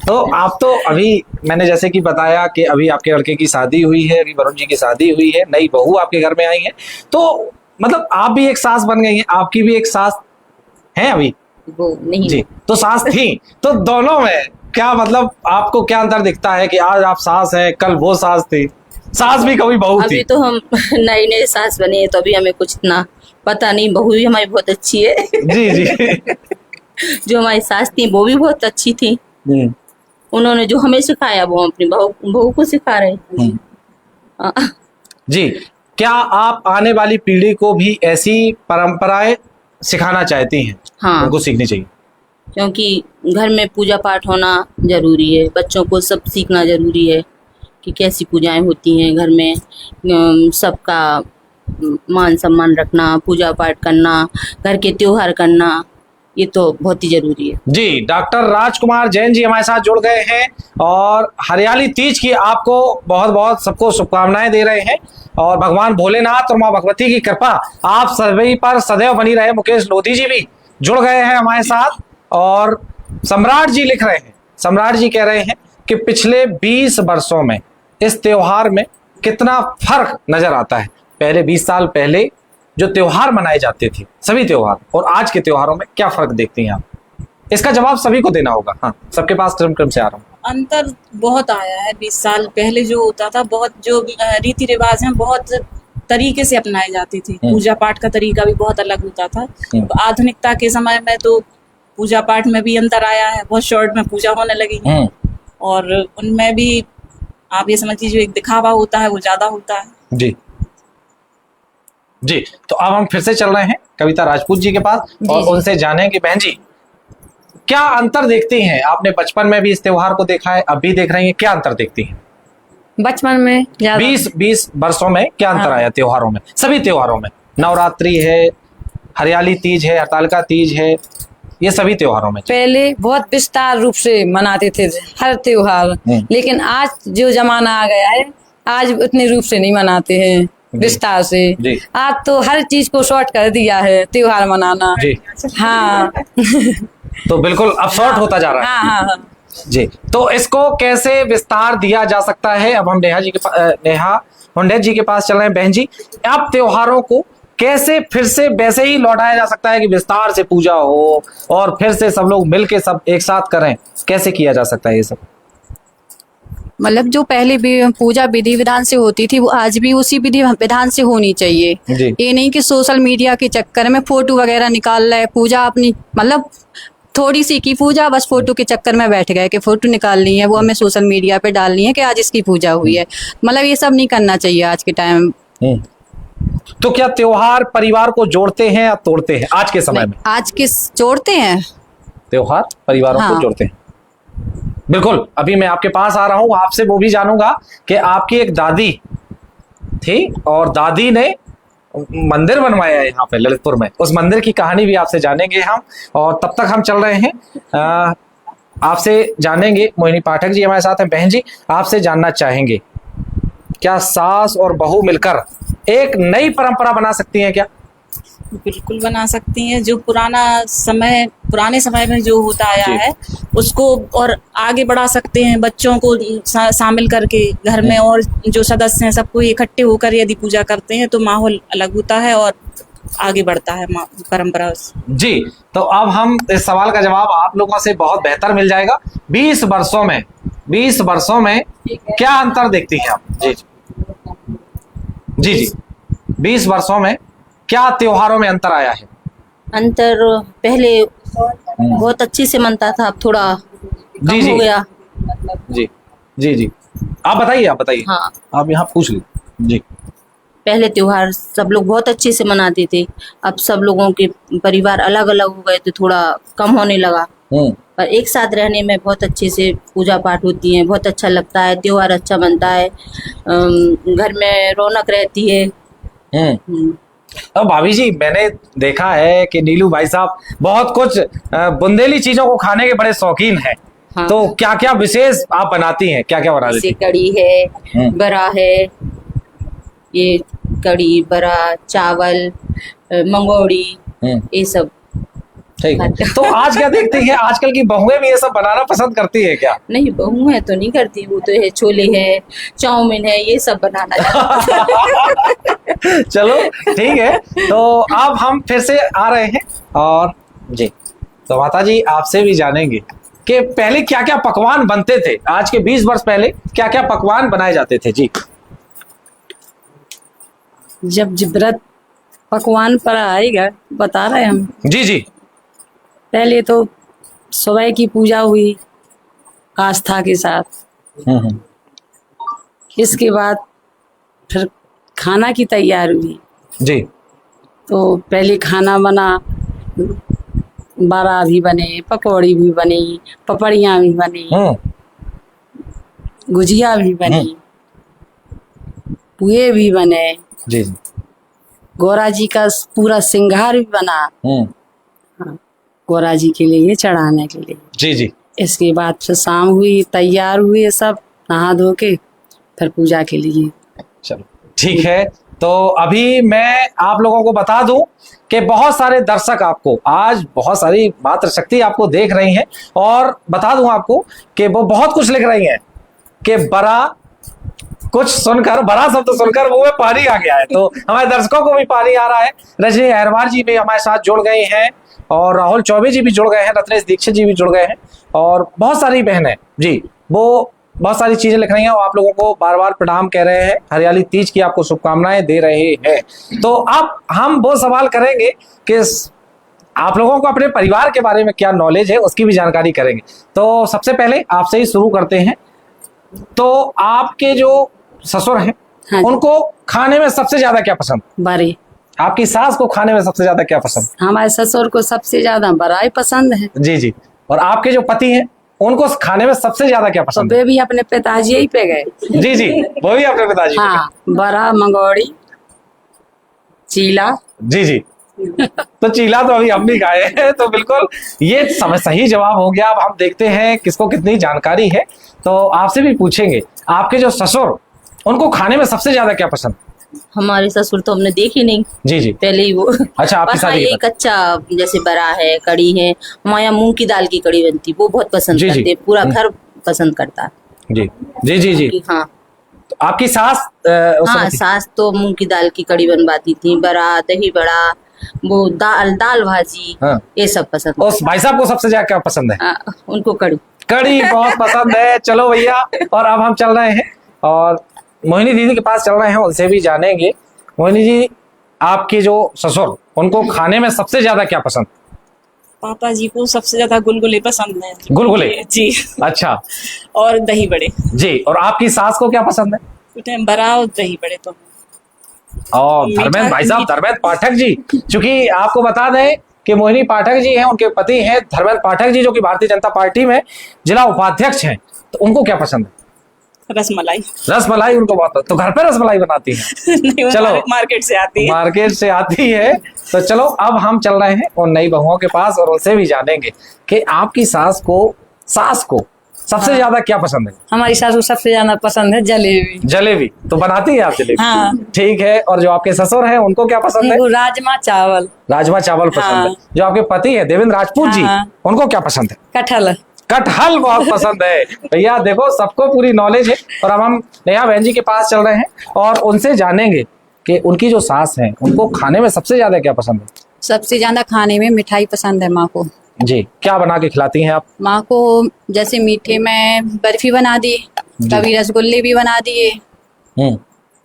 तो आप तो अभी मैंने जैसे कि बताया कि अभी आपके लड़के की शादी हुई है, अभी वरुण जी की शादी हुई है, नई बहू आपके घर में आई है, तो मतलब आप भी एक सास बन गई हैं, आपकी भी एक सास है अभी? वो नहीं जी। तो सास थी, तो दोनों में क्या मतलब आपको क्या अंतर दिखता है कि आज आप सास हैं, कल वो सास थी, सास भी कभी बहू थी? अभी तो हम नई नई सास बने हैं, तो अभी हमें कुछ इतना पता नहीं। बहू भी हमारी बहुत अच्छी है जी जी। जो हमारी सास थी वो भी बहुत अच्छी थी, उन्होंने जो हमें सिखाया वो हम अपनी बहू को सिखा रहे हैं। जी। क्या आप आने वाली पीढ़ी को भी ऐसी परंपराएं सिखाना चाहती हैं? हाँ, उनको सीखनी चाहिए, क्योंकि घर में पूजा पाठ होना जरूरी है, बच्चों को सब सीखना जरूरी है कि कैसी पूजाएं होती हैं घर में, सबका मान सम्मान रखना, पूजा पाठ करना, घर के त्योहार करना, ये तो बहुत ही जरूरी है। जी, डॉक्टर राजकुमार जैन जी हमारे साथ जुड़ गए हैं और हरियाली तीज की आपको बहुत बहुत सबको शुभकामनाएं दे रहे हैं और भगवान भोलेनाथ और माँ भगवती की कृपा आप सभी पर सदैव बनी रहे। मुकेश लोधी जी भी जुड़ गए हैं हमारे साथ और सम्राट जी लिख रहे हैं, सम्राट जी कह रहे हैं कि पिछले 20 वर्षों में इस त्योहार में कितना फर्क नजर आता है। पहले 20 साल पहले जो त्योहार मनाए जाते थे सभी त्योहार और आज के त्योहारों में क्या फर्क देखती हैं आप? इसका जवाब सभी को देना होगा। हाँ, सबके पास क्रम से आ रहा हूँ। अंतर बहुत आया है। 20 साल पहले जो होता था, बहुत जो रीति रिवाज हैं बहुत तरीके से अपनाए जाते थे। पूजा पाठ का तरीका भी बहुत अलग होता था। आधुनिकता के समय में तो पूजा पाठ में भी अंतर आया है, बहुत शॉर्ट में पूजा होने लगी है और उनमें भी आप ये समझिए जो एक दिखावा होता है वो ज्यादा होता है। जी जी, तो अब हम फिर से चल रहे हैं कविता राजपूत जी के पास और उनसे जानेंगे बहन जी क्या अंतर देखती हैं? आपने बचपन में भी इस त्योहार को देखा है, अब भी देख रही हैं, क्या अंतर देखती हैं? बचपन में 20 वर्षों में क्या अंतर आया त्योहारों में? सभी त्योहारों में, नवरात्रि है, हरियाली तीज है, हरतालिका तीज है, ये सभी त्योहारों में पहले बहुत विस्तार रूप से मनाते थे हर त्योहार, लेकिन आज जो जमाना आ गया है आज उतने रूप से नहीं मनाते हैं विस्तार से। आज तो हर चीज को शॉर्ट कर दिया है त्योहार मनाना। जी हाँ तो बिल्कुल अब शॉर्ट होता जा रहा है। हाँ। जी, तो इसको कैसे विस्तार दिया जा सकता है? अब हम नेहा हुंडेत जी के पास चल रहे हैं। बहन जी, अब त्योहारों को कैसे फिर से वैसे ही लौटाया जा सकता है कि विस्तार से पूजा हो और फिर से सब लोग मिलके सब एक साथ करें? कैसे किया जा सकता है ये सब? मतलब जो पहले भी पूजा विधि विधान से होती थी वो आज भी उसी विधि विधान से होनी चाहिए। ये नहीं कि सोशल मीडिया के चक्कर में फोटो वगैरह निकाल रहे, पूजा अपनी मतलब थोड़ी सी की पूजा बस फोटो के चक्कर में बैठ गए कि फोटो निकालनी है वो हमें सोशल मीडिया पे डालनी है कि आज इसकी पूजा हुई है। मतलब ये सब नहीं करना चाहिए आज के टाइम। तो क्या त्योहार परिवार को जोड़ते हैं या तोड़ते हैं आज के समय में? आज के जोड़ते हैं, त्योहार परिवारों को जोड़ते हैं। बिल्कुल, अभी मैं आपके पास आ रहा हूं, आपसे वो भी जानूंगा कि आपकी एक दादी थी और दादी ने मंदिर बनवाया है यहाँ पे ललितपुर में, उस मंदिर की कहानी भी आपसे जानेंगे हम। और तब तक हम चल रहे हैं आपसे जानेंगे, मोहिनी पाठक जी हमारे साथ हैं। बहन जी, आपसे जानना चाहेंगे क्या सास और बहू मिलकर एक नई परंपरा बना सकती हैं क्या? बिल्कुल बना सकती हैं। जो पुराने समय में जो होता आया है उसको और आगे बढ़ा सकते हैं। बच्चों को शामिल करके घर में और जो सदस्य हैं सबको इकट्ठे होकर यदि पूजा करते हैं तो माहौल अलग होता है और आगे बढ़ता है परंपरा। जी, तो अब हम इस सवाल का जवाब आप लोगों से बहुत बेहतर मिल जाएगा। 20 वर्षों में क्या अंतर देखती हैं आप? जी 20 वर्षों में क्या त्योहारों में अंतर आया है? अंतर पहले बहुत अच्छे से मनता था, अब थोड़ा कम हो गया। जी आप बताइए। हाँ, आप यहाँ पूछ लीजिए। जी, पहले त्योहार सब लोग बहुत अच्छे से मनाते थे, अब सब लोगों के परिवार अलग अलग हो गए तो थोड़ा कम होने लगा। पर एक साथ रहने में बहुत अच्छे से पूजा पाठ होती है, बहुत अच्छा लगता है, त्योहार अच्छा बनता है, घर में रौनक रहती है। अब भाभी जी, मैंने देखा है कि नीलू भाई साहब बहुत कुछ बुंदेली चीजों को खाने के बड़े शौकीन हैं। हाँ। तो क्या क्या विशेष आप बनाती हैं? क्या क्या बनाती हैं? कड़ी है, बड़ा है, ये कड़ी, बड़ा, चावल, मंगोड़ी, ये सब। ठीक है। तो आज क्या देखते हैं, आजकल की बहुएं भी ये सब बनाना पसंद करती है क्या? नहीं, बहू है तो नहीं करती, वो तो है छोले है, चाउमीन है, ये सब बनाना चलो ठीक है, तो अब हम फिर से आ रहे हैं और जी, तो माता जी आपसे भी जानेंगे कि पहले क्या क्या पकवान बनते थे, आज के 20 वर्ष पहले क्या क्या पकवान बनाए जाते थे? जी, जब व्रत पकवान पर आएगा बता रहे हम। जी पहले तो सुबह की पूजा हुई आस्था के साथ, इसके बाद फिर खाना की तैयारी हुई। जी, तो पहले खाना बना, बड़ा भी बने, पकौड़ी भी बनी, पपड़ियाँ भी बनी, गुजिया भी बनी, पुए भी बने। जी, गौरा जी का पूरा श्रृंगार भी बना। हाँ, गौरा जी के लिए चढ़ाने के लिए। जी जी। इसके बाद फिर शाम हुई, तैयार हुए सब नहा धो के, फिर पूजा के लिए। चलो ठीक है। तो अभी मैं आप लोगों को बता दूं कि बहुत सारे दर्शक आपको आज बहुत सारी मातृशक्ति आपको देख रही हैं, और बता दूं आपको कि वो बहुत कुछ लिख रही हैं कि बड़ा कुछ सुनकर, बड़ा शब्द सुनकर मुंह में पानी आ गया है। तो हमारे दर्शकों को भी पानी आ रहा है। रजनी अहरवार जी भी हमारे साथ जुड़ गए हैं, और राहुल चौबे जी भी जुड़ गए हैं, रत्नेश दीक्षित जी भी जुड़ गए हैं, और बहुत सारी बहनें जी वो बहुत सारी चीजें लिख रही हैं, और आप लोगों को बार बार प्रणाम कह रहे हैं, हरियाली तीज की आपको शुभकामनाएं दे रहे हैं। तो अब हम वो सवाल करेंगे कि आप लोगों को अपने परिवार के बारे में क्या नॉलेज है, उसकी भी जानकारी करेंगे। तो सबसे पहले आपसे ही शुरू करते हैं। तो आपके जो ससुर हैं, हाँ जी। उनको खाने में सबसे ज्यादा क्या पसंद? बड़ी। आपकी सास को खाने में सबसे ज्यादा क्या पसंद? हमारे ससुर को सबसे ज्यादा बड़ा ही पसंद है। जी जी। और आपके जो पति हैं, उनको खाने में सबसे ज्यादा क्या तो पसंद है? वे भी अपने पिताजी ही पे गए। जी जी, वो भी अपने पिताजी। हाँ, बड़ा, मंगोड़ी, चीला। जी जी। तो चीला तो अभी हम भी खाए हैं। तो बिल्कुल ये सही जवाब हो गया। अब हम देखते हैं किसको कितनी जानकारी है। तो आपसे भी पूछेंगे, आपके जो ससुर, उनको खाने में सबसे ज्यादा क्या पसंद? हमारे ससुर तो हमने देखी नहीं, जी जी। पहले ही वो। अच्छा, आपकी बस हाँ, शादी के ये कच्चा जैसे बड़ा है, कड़ी है, हमारे यहाँ मूंग की दाल की कड़ी बनती, वो बहुत पसंद जी, जी। करते, पूरा घर पसंद करता है। जी जी जी जी। हाँ तो आपकी सास उस हाँ, समय थी? सास तो मूंग की दाल की कड़ी बनवाती थी, बड़ा, दही बड़ा, वो दाल भाजी, हाँ। ये सब पसंद। उस भाई साहब को सबसे ज्यादा क्या पसंद है? उनको कड़ी। कड़ी बहुत पसंद है। चलो भैया, और अब हम चल रहे हैं और मोहिनी दीदी के पास चल रहे हैं, उनसे भी जानेंगे। मोहिनी जी, आपके जो ससुर, उनको खाने में सबसे ज्यादा क्या पसंद? पापा जी को सबसे ज्यादा गुलगुले पसंद है। गुलगुले? जी। अच्छा और दही बड़े। जी। और आपकी सास को क्या पसंद है? बड़ा और दही बड़े। तो और धर्मेंद्र भाई साहब, धर्मेंद्र पाठक जी, चूंकि आपको बता दें कि मोहिनी पाठक जी हैं, उनके पति हैं धर्मेंद्र पाठक जी, जो कि भारतीय जनता पार्टी में जिला उपाध्यक्ष हैं। तो उनको क्या पसंद है? रसमलाई। रसमलाई उनको बहुत। तो घर पे रसमलाई बनाती हैं? नहीं, चलो, मार्केट से आती है। मार्केट से आती है। तो चलो अब हम चल रहे हैं और नई बहुओं के पास, और उनसे भी जानेंगे कि आपकी सास को सबसे ज्यादा क्या पसंद है? हमारी सास को सबसे ज्यादा पसंद है जलेबी। जलेबी। तो बनाती है आप जलेबी? हाँ। ठीक है। और जो आपके ससुर हैं, उनको क्या पसंद है? उनको राजमा चावल। राजमा चावल पसंद है। हाँ। जो आपके पति है देवेंद्र राजपूत जी, हाँ। उनको क्या पसंद है? कटहल। कटहल बहुत पसंद है। भैया देखो, सबको पूरी नॉलेज है। और अब हम नेहा बहन जी के पास चल रहे हैं और उनसे जानेंगे कि उनकी जो सास है, उनको खाने में सबसे ज्यादा क्या पसंद है? सबसे ज्यादा खाने में मिठाई पसंद है माँ को। जी। क्या बना के खिलाती हैं आप? माँ को जैसे मीठे में बर्फी बना दी, कभी रसगुल्ले भी बना दिए,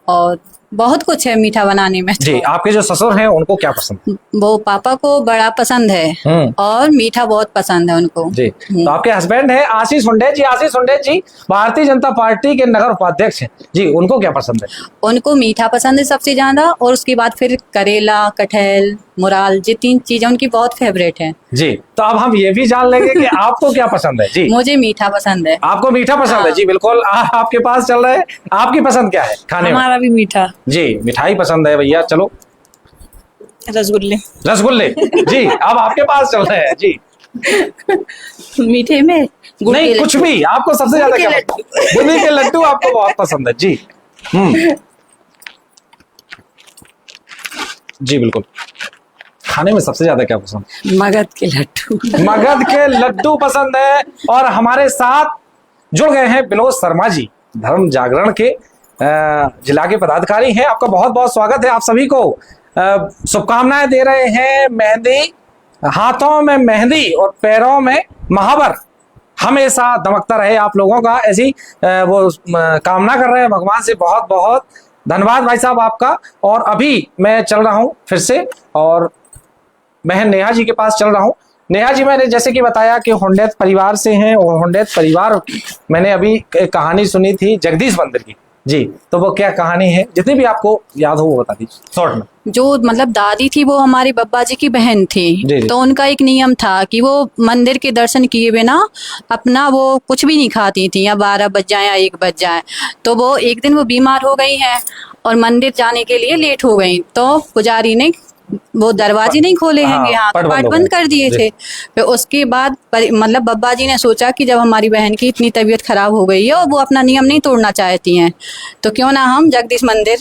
और बहुत कुछ है मीठा बनाने में। जी। आपके जो ससुर हैं, उनको क्या पसंद? वो पापा को बड़ा पसंद है और मीठा बहुत पसंद है उनको। जी। तो आपके हस्बैंड है आशीष हुंडेत जी। आशीष हुंडेत जी भारतीय जनता पार्टी के नगर उपाध्यक्ष हैं जी, उनको क्या पसंद है? उनको मीठा पसंद है सबसे ज्यादा, और उसके बाद फिर करेला, कटहल, मुराल, ये 3 चीजें उनकी बहुत फेवरेट है। जी। तो अब हम ये भी जान लेंगे कि आपको क्या पसंद है? जी। मुझे मीठा पसंद है। आपको मीठा पसंद है? जी बिल्कुल। आपके पास चल रहे हैं, आपकी पसंद क्या है खाने में? हमारा भी मीठा। जी, मिठाई पसंद है भैया। चलो, रसगुल्ले। रसगुल्ले। जी। अब आपके पास चल रहे हैं जी। मीठे में गुड़ नहीं, के कुछ लड्डू। भी आपको सबसे ज्यादा क्या पसंद? बूंदी के लड्डू आपको बहुत पसंद है जी। जी बिल्कुल। खाने में सबसे ज्यादा क्या पसंद? मगध के लड्डू। मगध के लड्डू पसंद है। और हमारे साथ जुड़ गए हैं विनोद शर्मा जी, धर्म जागरण के जिला के पदाधिकारी हैं। आपका बहुत बहुत स्वागत है। आप सभी को शुभकामनाएं दे रहे हैं। मेहंदी, हाथों में मेहंदी और पैरों में महावर हमेशा दमकता रहे आप लोगों का, ऐसी वो कामना कर रहे हैं भगवान से। बहुत बहुत धन्यवाद भाई साहब आपका। और अभी मैं चल रहा हूँ फिर से, और बहन नेहा जी के पास चल रहा हूँ। नेहा जी, मैंने जैसे कि बताया कि हुंडेत परिवार से हैं, और हुंडेत परिवार, मैंने अभी एक कहानी सुनी थी जगदीश मंदिर की जी। तो वो क्या कहानी है, जितनी भी आपको याद हो वो बता दीजिए शॉर्ट में। जो मतलब दादी थी वो हमारे बब्बा जी की बहन थी। जी। तो उनका एक नियम था कि वो मंदिर के दर्शन किए बिना अपना वो कुछ भी नहीं खाती थी, या 12 बज जाए या 1 बज जाए। तो वो एक दिन वो बीमार हो गई हैं और मंदिर जाने के लिए लेट हो गई। तो पुजारी ने वो दरवाजे नहीं खोले हाँ, हैं, यहाँ पट पाट बंद हो बंद गए। कर दिए जी। थे। फिर उसके बाद मतलब बब्बा जी ने सोचा कि जब हमारी बहन की इतनी तबीयत खराब हो गई है और वो अपना नियम नहीं तोड़ना चाहती हैं, तो क्यों ना हम जगदीश मंदिर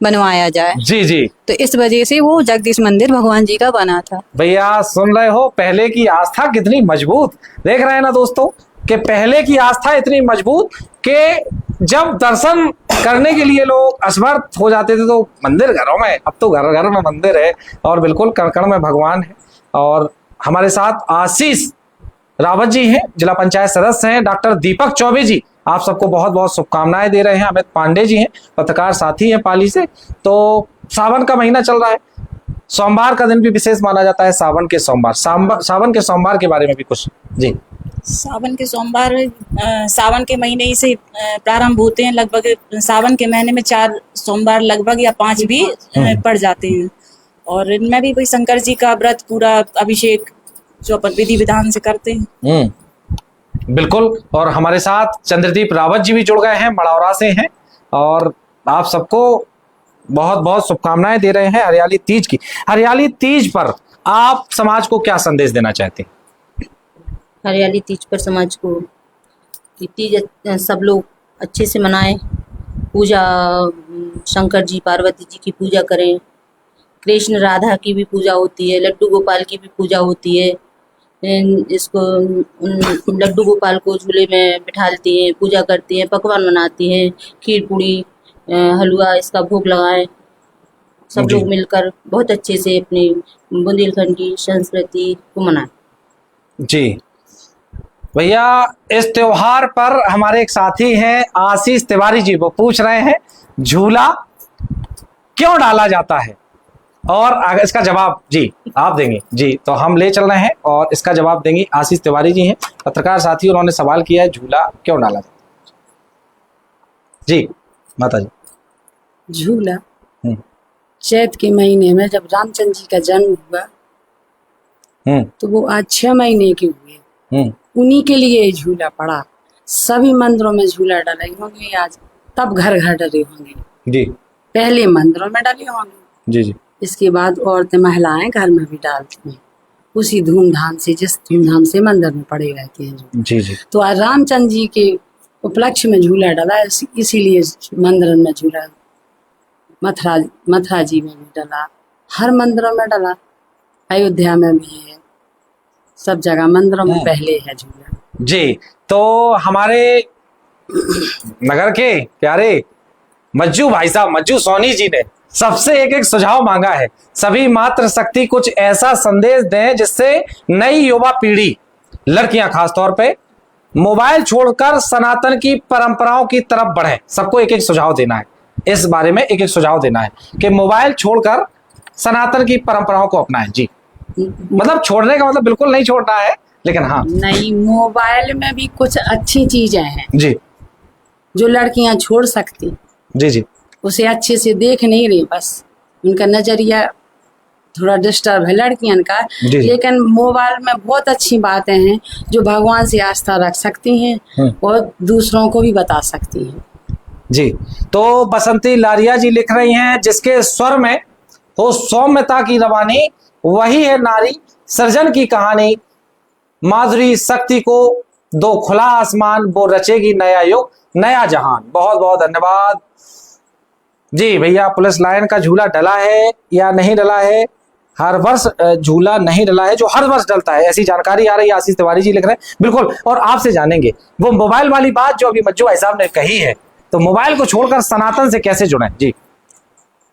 बनवाया जाए। जी जी तो इस वजह से वो जगदीश मंदिर भगवान जी का बना था। भैया, सुन रहे हो पहले की आस्था कितनी मजबूत, देख रहे हैं ना दोस्तों कि पहले की आस्था इतनी मजबूत कि जब दर्शन करने के लिए लोग असमर्थ हो जाते थे तो मंदिर घरों में, अब तो घर घर में मंदिर है और बिल्कुल कण कण में भगवान है। और हमारे साथ आशीष रावत जी हैं, जिला पंचायत सदस्य हैं, डॉक्टर दीपक चौबे जी आप सबको बहुत बहुत शुभकामनाएं दे रहे हैं, अमित पांडे जी हैं, पत्रकार साथी हैं पाली से। तो सावन का महीना चल रहा है, सोमवार का दिन भी विशेष माना जाता है, सावन के सोमवार। सावन के सोमवार के बारे में भी कुछ जी। सावन के सोमवार सावन के महीने ही से प्रारंभ होते हैं। लगभग सावन के महीने में 4 सोमवार लगभग या 5 भी पड़ जाते हैं। और इनमें भी वही शंकर जी का व्रत, पूरा अभिषेक जो अपन विधि विधान से करते हैं। बिल्कुल। और हमारे साथ चंद्रदीप रावत जी भी जुड़ गए हैं, मड़ौरा से हैं, और आप सबको बहुत बहुत शुभकामनाएं दे रहे हैं हरियाली तीज की। हरियाली तीज पर आप समाज को क्या संदेश देना चाहते हैं? हरियाली तीज पर समाज को कि तीज सब लोग अच्छे से मनाएं, पूजा शंकर जी पार्वती जी की पूजा करें, कृष्ण राधा की भी पूजा होती है, लड्डू गोपाल की भी पूजा होती है। इसको लड्डू गोपाल को झूले में बिठालती हैं, पूजा करती हैं, पकवान बनाती हैं, खीर पूड़ी हलवा इसका भोग लगाएं। सब लोग मिलकर बहुत अच्छे से अपनी बुंदेलखंड की संस्कृति को मनाएं। जी भैया, इस त्योहार पर हमारे एक साथी हैं आशीष तिवारी जी, वो पूछ रहे हैं झूला क्यों डाला जाता है, और इसका जवाब जी आप देंगे। जी, तो हम ले चल रहे हैं और इसका जवाब देंगे आशीष तिवारी जी हैं, पत्रकार साथी, उन्होंने सवाल किया है झूला क्यों डाला जाता है। जी माता जी। झूला चैत के महीने में जब रामचंद्र जी का जन्म हुआ तो वो आज 6 महीने के हुए, उन्हीं के लिए झूला पड़ा। सभी मंदिरों में झूला डले होंगे आज, तब घर घर डले होंगे जी, पहले मंदिरों में डले होंगे जी जी। इसके बाद औरतें महिलाएं घर में भी डालती हैं, उसी धूमधाम से, जिस धूमधाम से मंदिर में पड़े रहते हैं झूला। जी जी। तो आज रामचंद्र जी के उपलक्ष्य में झूला डला, इसीलिए मंदिर में झूला, मथुरा जी में भी डला, हर मंदिरों में डला, अयोध्या में भी है, सब जगह मंदिरों में पहले है झूला। जी, तो हमारे नगर के प्यारे मज्जू भाई साहब, मज्जू सोनी जी ने सबसे एक एक सुझाव मांगा है, सभी मातृशक्ति कुछ ऐसा संदेश दें जिससे नई युवा पीढ़ी, लड़कियां खासतौर पे, मोबाइल छोड़कर सनातन की परंपराओं की तरफ बढ़े। सबको एक एक सुझाव देना है, इस बारे में एक एक सुझाव देना है कि मोबाइल छोड़कर सनातन की परंपराओं को अपनाएं। जी, मतलब छोड़ने का मतलब बिल्कुल नहीं छोड़ना है, लेकिन हाँ नहीं, मोबाइल में भी कुछ अच्छी चीजें हैं जी, जो लड़कियां छोड़ सकती, जी जी, उसे अच्छे से देख नहीं रही, बस उनका नजरिया थोड़ा डिस्टर्ब है लड़कियां का। जी। लेकिन मोबाइल में बहुत अच्छी बातें हैं जो भगवान से आस्था रख सकती हैं और दूसरों को भी बता सकती हैं। जी, तो बसंती लारिया जी लिख रही हैं, जिसके स्वर में हो सौम्यता की रवानी, वही है नारी सृजन की कहानी, माधुरी शक्ति को दो खुला आसमान, वो रचेगी नया युग नया जहान। बहुत बहुत धन्यवाद जी। भैया, पुलिस लाइन का झूला डला है या नहीं डला है? हर वर्ष झूला नहीं डला है, जो हर वर्ष डलता है, ऐसी जानकारी आ रही है। आशीष तिवारी जी लिख रहे हैं बिल्कुल। और आपसे जानेंगे वो मोबाइल वाली बात जो अभी मज्जू भाई साहब ने कही है, तो मोबाइल को छोड़कर सनातन से कैसे जुड़े? जी,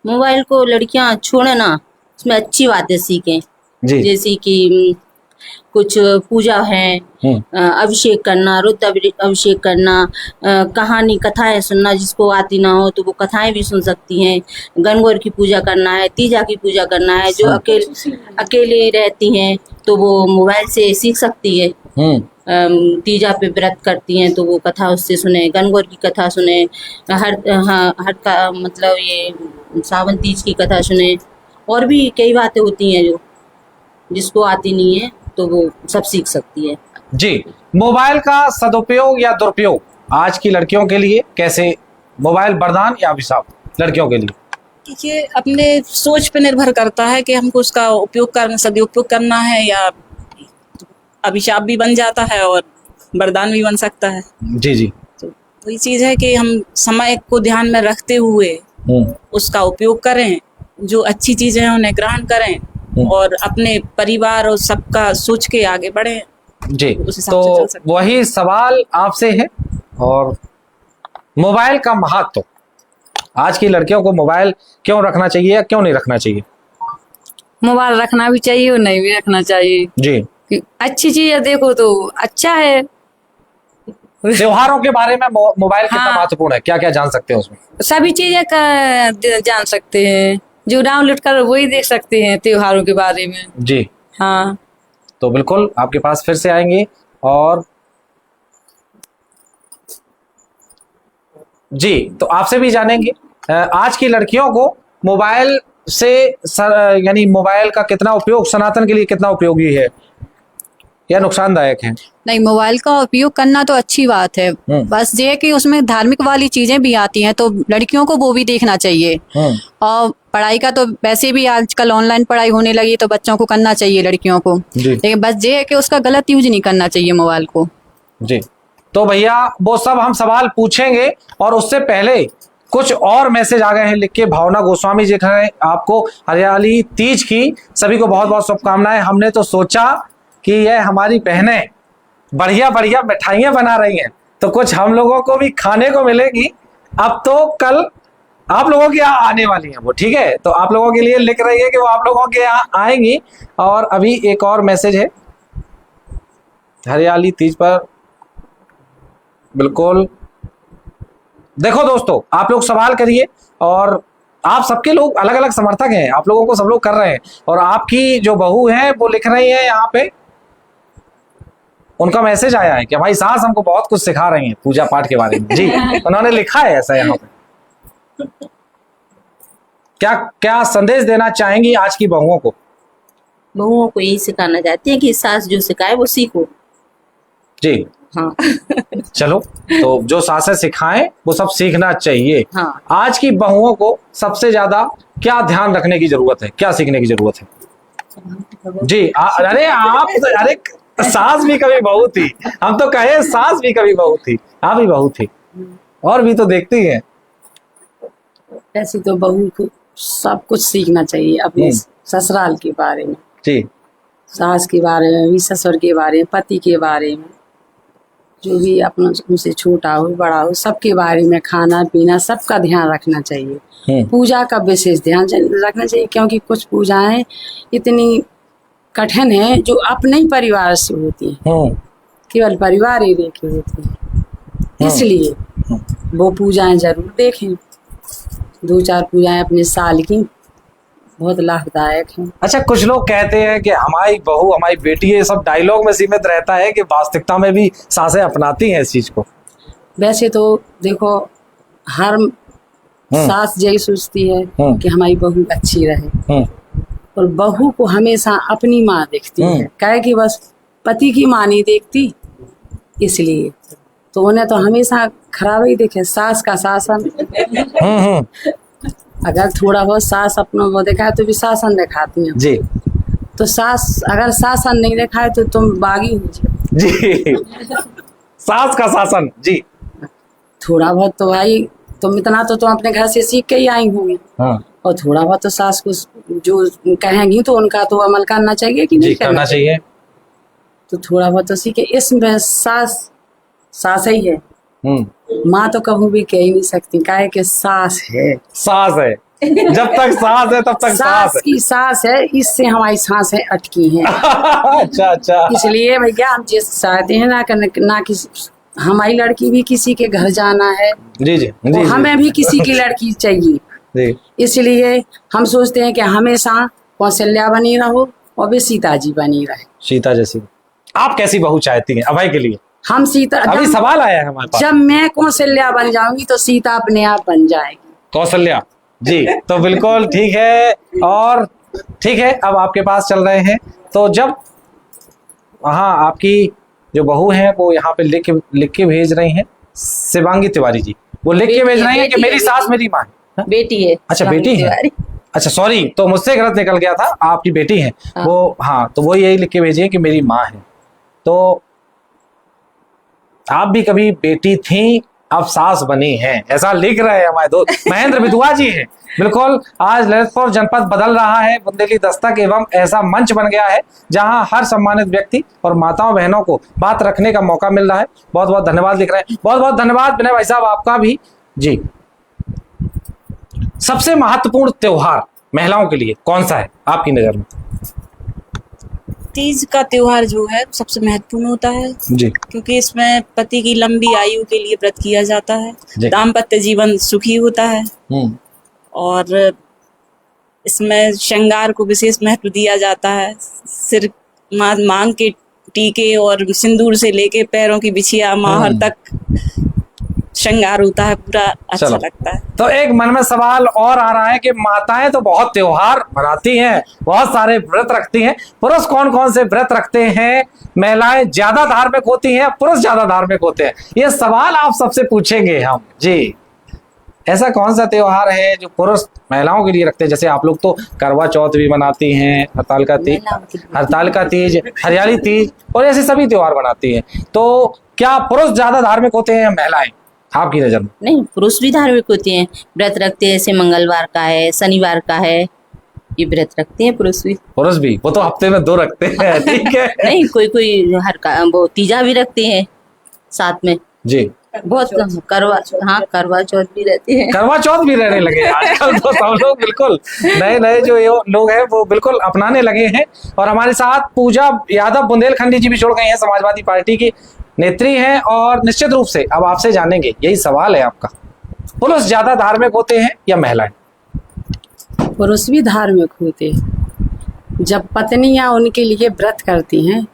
मोबाइल को लड़कियां छोड़े ना, उसमें अच्छी बातें सीखें। जी। जैसे कि कुछ पूजा है, अभिषेक करना, रुद्र अभिषेक करना, कहानी कथाएं सुनना, जिसको आती ना हो तो वो कथाएं भी सुन सकती हैं। गणगौर की पूजा करना है, तीजा की पूजा करना है, जो अकेले रहती हैं तो वो मोबाइल से सीख सकती है। तीजा पे व्रत करती हैं तो वो कथा उससे सुने, गणगौर की कथा सुने, हर का मतलब ये सावन तीज की कथा सुने, और भी कई बातें होती हैं जो जिसको आती नहीं है तो वो सब सीख सकती है। जी, मोबाइल का सदुपयोग या दुरुपयोग आज की लड़कियों के लिए कैसे? मोबाइल वरदान या अभिशाप लड़कियों के लिए? ये अपने सोच पे निर्भर करता है कि हमको उसका उपयोग करना, सदुपयोग करना है, या अभिशाप भी बन जाता है और वरदान भी बन सकता है। जी जी। तो वही चीज है कि हम समय को ध्यान में रखते हुए उसका उपयोग करें, जो अच्छी चीजें हैं उन्हें ग्रहण करें और अपने परिवार और सबका सोच के आगे बढ़ें। जी, उस हिसाब से तो चल सकते हैं। वही सवाल आपसे है। और मोबाइल का महत्व, आज की लड़कियों को मोबाइल क्यों रखना चाहिए या क्यों नहीं रखना चाहिए? मोबाइल रखना भी चाहिए और नहीं भी रखना चाहिए। जी। कि अच्छी चीज है देखो तो अच्छा है। त्योहारों के बारे में मोबाइल कितना हाँ। महत्वपूर्ण है, क्या क्या जान सकते हैं उसमें? सभी चीजें जान सकते हैं, जो डाउनलोड कर वही देख सकते हैं त्योहारों के बारे में। जी। हाँ, तो बिल्कुल आपके पास फिर से आएंगे। और जी, तो आपसे भी जानेंगे आज की लड़कियों को मोबाइल से यानी मोबाइल का कितना उपयोग सनातन के लिए कितना उपयोगी है या नुकसानदायक है? नहीं, मोबाइल का उपयोग करना तो अच्छी बात है, बस ये है कि उसमें धार्मिक वाली चीजें भी आती हैं तो लड़कियों को वो भी देखना चाहिए। और पढ़ाई का तो वैसे भी आजकल ऑनलाइन पढ़ाई होने लगी तो बच्चों को करना चाहिए लड़कियों को, लेकिन बस ये है कि उसका गलत यूज नहीं करना चाहिए मोबाइल को। जी, तो भैया वो सब हम सवाल पूछेंगे और उससे पहले कुछ और मैसेज आ गए हैं लिख के। भावना गोस्वामी जी कह रहे हैं आपको हरियाली तीज की सभी को बहुत बहुत शुभकामनाएं। हमने तो सोचा कि यह हमारी बहनें बढ़िया बढ़िया मिठाइयां बना रही हैं तो कुछ हम लोगों को भी खाने को मिलेगी। अब तो कल आप लोगों के यहाँ आने वाली हैं वो, ठीक है? तो आप लोगों के लिए लिख रही है कि वो आप लोगों के यहाँ आएंगी। और अभी एक और मैसेज है हरियाली तीज पर। बिल्कुल, देखो दोस्तों, आप लोग सवाल करिए और आप सबके लोग अलग अलग समर्थक हैं, आप लोगों को सब लोग कर रहे हैं। और आपकी जो बहू है वो लिख रही है यहाँ पे, उनका मैसेज आया है कि भाई सास हमको बहुत कुछ सिखा रही हैं पूजा पाठ के बारे में। जी, उन्होंने लिखा है ऐसा यहाँ पे। क्या क्या संदेश देना चाहेंगी आज की बहुओं को? बहुओं को यही सिखाना चाहती है कि सास जो सिखाए वो सीखो। जी हाँ। चलो, तो जो सासें सिखाएं वो सब सीखना चाहिए। हाँ। आज की बहुओं को सबसे ज्यादा क्या ध्यान रखने की जरूरत है, क्या सीखने की जरूरत है? जी, अरे आप अरे सास भी कभी बहू थी, हम तो कहे सास भी कभी बहू थी, आप भी बहू थी और भी तो देखती हैं। ऐसी तो बहू को सब कुछ सीखना चाहिए अपने ससुराल के बारे में, जी, सास के बारे में भी, ससुर के बारे में, पति के बारे में, जो भी अपना उनसे छोटा हो बड़ा हो सबके बारे में, खाना पीना सबका ध्यान रखना चाहिए। पूजा का विशेष ध्यान रखना चाहिए क्योंकि कुछ पूजाएं इतनी कठिन है जो अपने ही परिवार से होती है, केवल परिवार ही देखे होती है, इसलिए वो पूजाएं जरूर देखें। 2-4 पूजाएं अपने साल की बहुत लाभदायक है। अच्छा, कुछ लोग कहते हैं कि हमारी बहू हमारी बेटी ये सब डायलॉग में सीमित रहता है कि वास्तविकता में भी सासें अपनाती हैं इस चीज को? वैसे तो देखो हर सास यही सोचती है कि हमारी बहू अच्छी रहे, और बहू को हमेशा अपनी माँ देखती है, कहे कि बस पति की माँ नहीं देखती, इसलिए तो उन्हें तो हमेशा खराब ही देखे। सास का शासन, अगर थोड़ा बहुत सास अपना वो दिखाए तो भी शासन दिखाती है जी। तो सास अगर शासन नहीं दिखाए तो तुम बागी हो जाओ। जी, सास का शासन। जी, थोड़ा बहुत तो भाई तुम इतना तो तुम अपने घर से सीख के ही आई होंगी, और थोड़ा बहुत तो सास को जो कहेंगी तो उनका तो अमल करना चाहिए कि नहीं करना चाहिए। तो थोड़ा बहुत तो सीखे। इसमें सास ही है, माँ तो कभी भी कह ही नहीं सकती, काहे कि सास है, सास है, जब तक सास है तब तक सास है। की सास है, इससे हमारी सांसें अटकी हैं। अच्छा अच्छा, इसलिए भैया हम जिस चाहते हैं ना किसी हमारी लड़की भी किसी के घर जाना है, जी जी, जी, हमें भी किसी की लड़की चाहिए, जी। इसलिए हम सोचते हैं कि हमेशा कौशल्या बनी रहो और वे सीता जी बनी रहे। सीता जैसी आप कैसी बहू चाहती हैं अभय के लिए? हम सीता, अभी सवाल आया है हमारे पास। जब मैं कौशल्या बन जाऊंगी तो सीता अपने आप बन जाएगी। कौशल्या जी, तो बिल्कुल ठीक है। और ठीक है, अब आपके पास चल रहे हैं, तो जब हाँ आपकी जो बहू है वो यहाँ पे लिख के भेज रही हैं, शिवांगी तिवारी जी, वो लिख के भेज रही हैं कि मेरी सास मेरी माँ है। बेटी है। अच्छा बेटी है, अच्छा सॉरी, तो मुझसे गलत निकल गया था, आपकी बेटी है वो। हाँ, तो वो यही लिख के भेजिए कि मेरी माँ है। तो आप भी कभी बेटी थी, अब सास बनी हैं, ऐसा लिख रहे हैं हमारे दोस्त महेंद्र बिधुआ जी हैं। बिल्कुल, आज ललितपुर जनपद बदल रहा है। बुंदेली दस्तक एवं ऐसा मंच बन गया है जहां हर सम्मानित व्यक्ति और माताओं बहनों को बात रखने का मौका मिल रहा है। बहुत बहुत धन्यवाद लिख रहे हैं, बहुत बहुत धन्यवाद विनय भाई साहब आपका भी जी। सबसे महत्वपूर्ण त्योहार महिलाओं के लिए कौन सा है आपकी नजर में? तीज का त्योहार जो है सबसे महत्वपूर्ण होता है जी, क्योंकि इसमें पति की लंबी आयु के लिए व्रत किया जाता है, जी। दाम्पत्य जीवन सुखी होता है और इसमें श्रृंगार को विशेष महत्व दिया जाता है। सिर मांग के टीके और सिंदूर से लेके पैरों की बिछिया माहर तक श्रृंगार होता है, पूरा अच्छा लगता है। तो एक मन में सवाल और आ रहा है कि माताएं तो बहुत त्योहार मनाती हैं, बहुत सारे व्रत रखती हैं, पुरुष कौन कौन से व्रत रखते हैं? महिलाएं ज्यादा धार्मिक होती हैं, पुरुष ज्यादा धार्मिक होते हैं? ये सवाल आप सबसे पूछेंगे हम जी। ऐसा कौन सा त्योहार है जो पुरुष महिलाओं के लिए रखते हैं? जैसे आप लोग तो करवा चौथ भी मनाती हैं, हरतालिका तीज, हरियाली तीज और ऐसे सभी त्योहार मनाती हैं। तो क्या पुरुष ज्यादा धार्मिक होते हैं या महिलाएं आपकी नजर में? नहीं, पुरुष भी धार्मिक होते हैं, व्रत रखते हैं। जैसे मंगलवार का है, शनिवार का है, ये व्रत रखते हैं पुरुष भी। पुरुष भी, वो तो हफ्ते में 2 रखते हैं, ठीक है। नहीं, कोई कोई वो तीजा भी रखते हैं साथ में जी। बहुत करवा चौथ भी रहती है। करवा चौथ भी रहने लगे आजकल तो सब लोग, बिल्कुल नए नए जो ये लोग हैं वो बिल्कुल अपनाने लगे हैं। और हमारे साथ पूजा यादव बुंदेलखंडी जी भी जुड़ गई हैं, समाजवादी पार्टी की नेत्री हैं। और निश्चित रूप से अब आपसे जानेंगे, यही सवाल है आपका, पुरुष ज्यादा धार्मिक होते हैं या महिलाएं? पुरुष भी धार्मिक होते हैं। जब पत्नियां उनके लिए व्रत करती हैं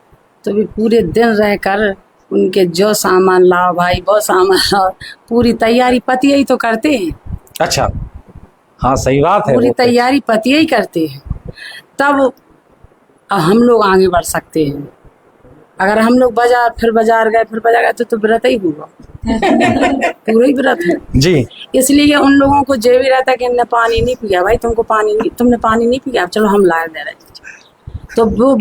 तो भी पूरे दिन रहकर उनके जो सामान लाओ भाई, वो सामान लाओ, पूरी तैयारी पति ही तो करते हैं। अच्छा, हाँ सही बात है, पूरी तैयारी पति ही करते हैं, तब हम लोग आगे बढ़ सकते हैं। अगर हम लोग बाजार गए तो व्रत ही हुआ पूरा ही व्रत है जी। इसलिए उन लोगों को जो भी रहता है कि इनने पानी नहीं पिया, भाई तुमने पानी नहीं पिया, चलो हम ला दे रहे, तो वो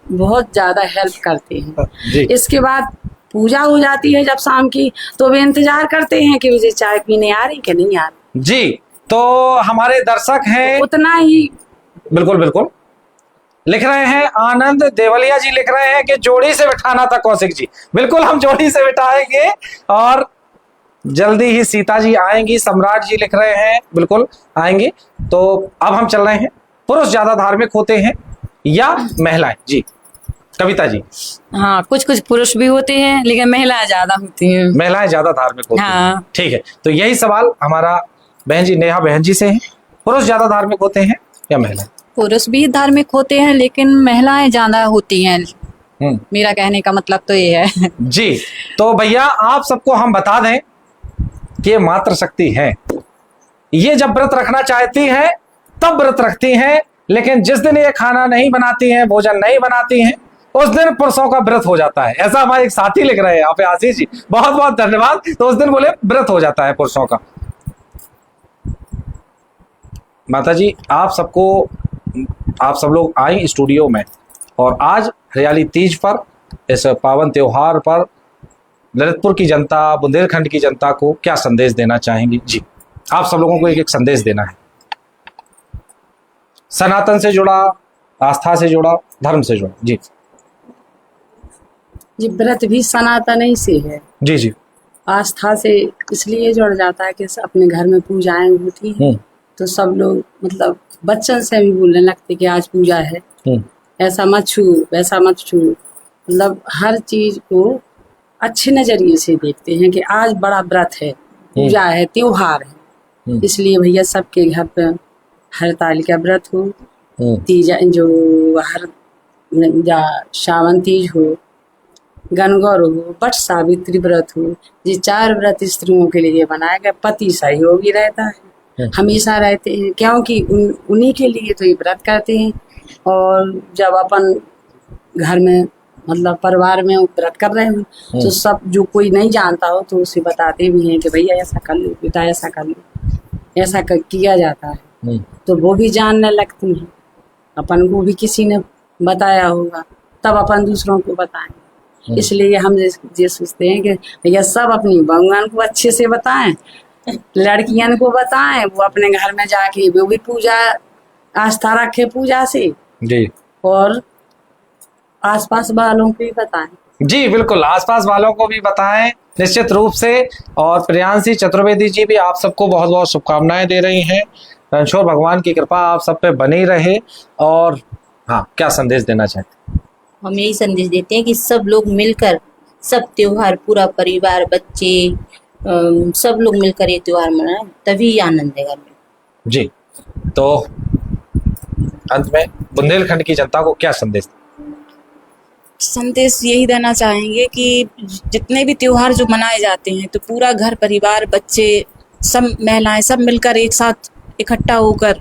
बहुत ज्यादा हेल्प करते हैं जी। इसके बाद पूजा हो जाती है जब शाम की, तो वे इंतजार करते हैं कि मुझे चाय पीने आ रही कि नहीं आ रही जी। तो हमारे दर्शक हैं, उतना ही बिल्कुल बिल्कुल लिख रहे हैं। आनंद देवलिया जी लिख रहे हैं कि जोड़ी से बिठाना था कौशिक जी। बिल्कुल, हम जोड़ी से बिठाएंगे और जल्दी ही सीता जी आएंगी। सम्राट जी लिख रहे हैं बिल्कुल आएंगे। तो अब हम चल रहे हैं, पुरुष ज्यादा धार्मिक होते हैं या महिलाएं? जी कविता जी। हाँ, कुछ कुछ पुरुष भी होते हैं लेकिन महिलाएं ज्यादा होती हैं। महिलाएं ज्यादा धार्मिक होती हैं, ठीक है। तो यही सवाल हमारा बहन जी नेहा बहन जी से है, पुरुष ज्यादा धार्मिक होते हैं या महिलाएं? पुरुष भी धार्मिक होते हैं लेकिन महिलाएं ज्यादा होती हैं। मेरा कहने का मतलब तो ये है जी। तो भैया आप सबको हम बता दें कि ये मातृशक्ति है, ये जब व्रत रखना चाहती है तब व्रत रखती हैं, लेकिन जिस दिन ये खाना नहीं बनाती हैं, भोजन नहीं बनाती हैं, उस दिन पुरुषों का व्रत हो जाता है। ऐसा हमारे एक साथी लिख रहे हैं यहाँ पे, आशीष जी, बहुत बहुत धन्यवाद। तो उस दिन बोले व्रत हो जाता है पुरुषों का। माता जी आप सब लोग आई स्टूडियो में, और आज हरियाली तीज पर, इस पावन त्योहार पर ललितपुर की जनता, बुंदेलखंड की जनता को क्या संदेश देना चाहेंगी? जी आप सब लोगों को एक एक संदेश देना है, सनातन से जुड़ा, आस्था से जुड़ा, धर्म से जुड़ा। जी ये व्रत भी सनातन ही से है। जी जी। आस्था से इसलिए जुड़ जाता है कि अपने घर में पूजाएं होती हैं, तो सब लोग मतलब बच्चन से भी बोलने लगते कि आज पूजा है, ऐसा मत छू, वैसा मत छू, मतलब हर चीज को अच्छे नजरिए से देखते हैं कि आज बड़ा व्रत है, पूजा है, त्योहार है। इसलिए भैया सबके घर पे हरतालिका व्रत हो, तीज जो सावन तीज हो, गणगौर हो, वट सावित्री व्रत हो, ये 4 व्रत स्त्रियों के लिए बनाए गए। पति सहयोगी रहता है, हमेशा रहते हैं, क्योंकि उन्हीं के लिए तो ये व्रत करते हैं। और जब अपन घर में मतलब परिवार में व्रत कर रहे हो तो सब जो कोई नहीं जानता हो तो उसे बताते भी हैं कि भैया ऐसा कर लो, बेटा ऐसा कर लो, ऐसा किया जाता है, तो वो भी जानने लगती हैं। अपन को भी किसी ने बताया होगा तब अपन दूसरों को बताएं। इसलिए हम ये सोचते हैं कि भैया सब अपनी भगवान को अच्छे से बताएं, लड़कियां को बताएं, वो अपने घर में जाके वो भी पूजा आस्था रखे पूजा से जी, और आसपास वालों को भी बताएं। जी बिल्कुल, आसपास वालों को भी बताएं निश्चित रूप से। और प्रियांशी चतुर्वेदी जी भी आप सबको बहुत बहुत शुभकामनाएं दे रही हैं। रणछोड़ भगवान की कृपा आप सब पे बनी रहे। और हाँ, क्या संदेश देना चाहते हैं? हम यही संदेश देते हैं कि सब लोग मिलकर, सब त्योहार, पूरा परिवार, बच्चे, सब लोग मिलकर ये त्योहार मनाएं, तभी आनंद है घर में। जी, तो अंत में बुंदेलखंड की जनता को क्या संदेश? संदेश यही देना चाहेंगे कि जितने भी त्योहार जो मनाए जाते हैं तो पूरा घर परिवार, बच्चे, सब महिलाएं सब मिलकर एक साथ इकट्ठा होकर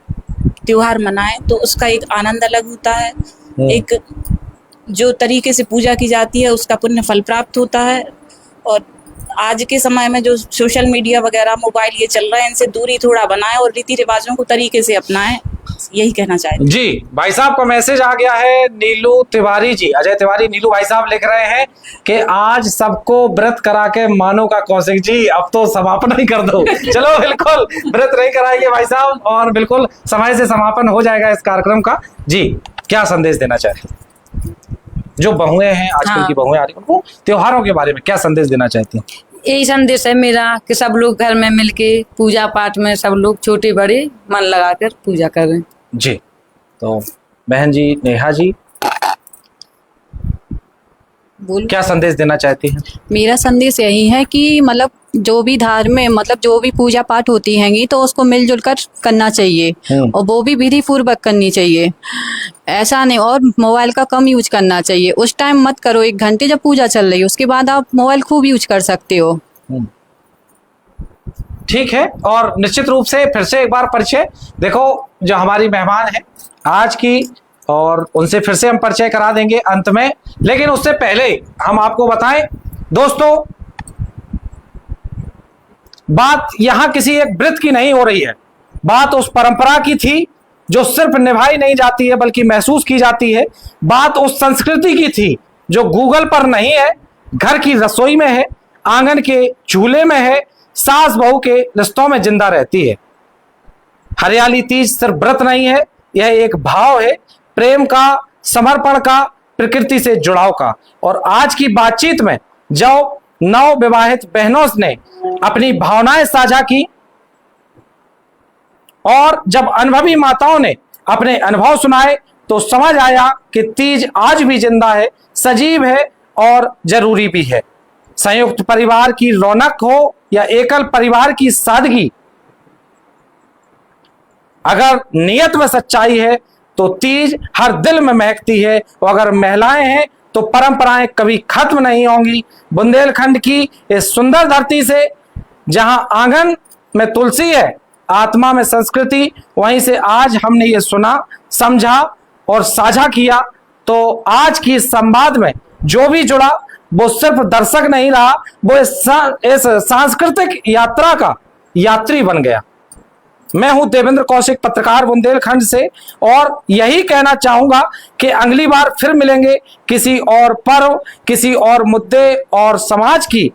त्योहार मनाएं तो उसका एक आनंद अलग होता है। एक जो तरीके से पूजा की जाती है उसका पुण्य फल प्राप्त होता है। और आज के समय में जो सोशल मीडिया वगैरह, मोबाइल ये चल रहा है, इनसे दूरी थोड़ा बनाएं और रीति रिवाजों को तरीके से अपनाएं, यही कहना चाहते हैं। जी, भाई साहब का मैसेज आ गया है। नीलू तिवारी जी, अजय तिवारी, नीलू भाई साहब लिख रहे हैं कि आज सबको व्रत करा के मानो का कौशिक जी, अब तो समापन ही कर दो। चलो बिल्कुल, व्रत नहीं कराएंगे भाई साहब, और बिल्कुल समय से समापन हो जाएगा इस कार्यक्रम का। जी, क्या संदेश देना चाहते हैं? जो बहुएं हैं आजकल की बहुएं आ रही, उनको त्योहारों के बारे में क्या संदेश देना चाहती हैं? यही संदेश है मेरा कि सब लोग घर में मिलके पूजा पाठ में सब लोग छोटे बड़े मन लगाकर पूजा करें। जी, तो बहन जी नेहा जी क्या संदेश देना चाहती हैं? मेरा संदेश यही है कि मतलब जो भी धार्मिक मतलब जो भी पूजा पाठ होती हैंगी तो उसको मिलजुल कर करना चाहिए, और वो भी विधि पूर्वक करनी चाहिए। ऐसा नहीं, और मोबाइल का कम यूज करना चाहिए। उस टाइम मत करो, 1 घंटे जब पूजा चल रही है उसके बाद आप मोबाइल खूब यूज कर सकते हो। ठीक है। और निश्चित रूप से फिर से एक बार परिचय देखो, जो हमारी मेहमान है आज की, और उनसे फिर से हम परिचय करा देंगे अंत में। लेकिन उससे पहले हम आपको बताएं दोस्तों, बात यहां किसी एक व्रत की नहीं हो रही है, बात उस परंपरा की थी जो सिर्फ निभाई नहीं जाती है बल्कि महसूस की जाती है। बात उस संस्कृति की थी जो गूगल पर नहीं है, घर की रसोई में है, आंगन के चूल्हे में है, सास बहू के रिश्तों में जिंदा रहती है। हरियाली तीज सिर्फ व्रत नहीं है, यह एक भाव है, प्रेम का, समर्पण का, प्रकृति से जुड़ाव का। और आज की बातचीत में जो नव विवाहित बहनों ने अपनी भावनाएं साझा की और जब अनुभवी माताओं ने अपने अनुभव सुनाए तो समझ आया कि तीज आज भी जिंदा है, सजीव है और जरूरी भी है। संयुक्त परिवार की रौनक हो या एकल परिवार की सादगी, अगर नियत में सच्चाई है तो तीज हर दिल में महकती है। और अगर महिलाएं हैं तो परंपराएं कभी खत्म नहीं होंगी। बुंदेलखंड की इस सुंदर धरती से जहां आंगन में तुलसी है, आत्मा में संस्कृति, वहीं से आज हमने ये सुना, समझा और साझा किया। तो आज की इस संवाद में जो भी जुड़ा वो सिर्फ दर्शक नहीं रहा, वो इस सांस्कृतिक यात्रा का यात्री बन गया। मैं हूं देवेंद्र कौशिक, पत्रकार बुंदेलखंड से, और यही कहना चाहूंगा कि अगली बार फिर मिलेंगे किसी और पर्व, किसी और मुद्दे और समाज की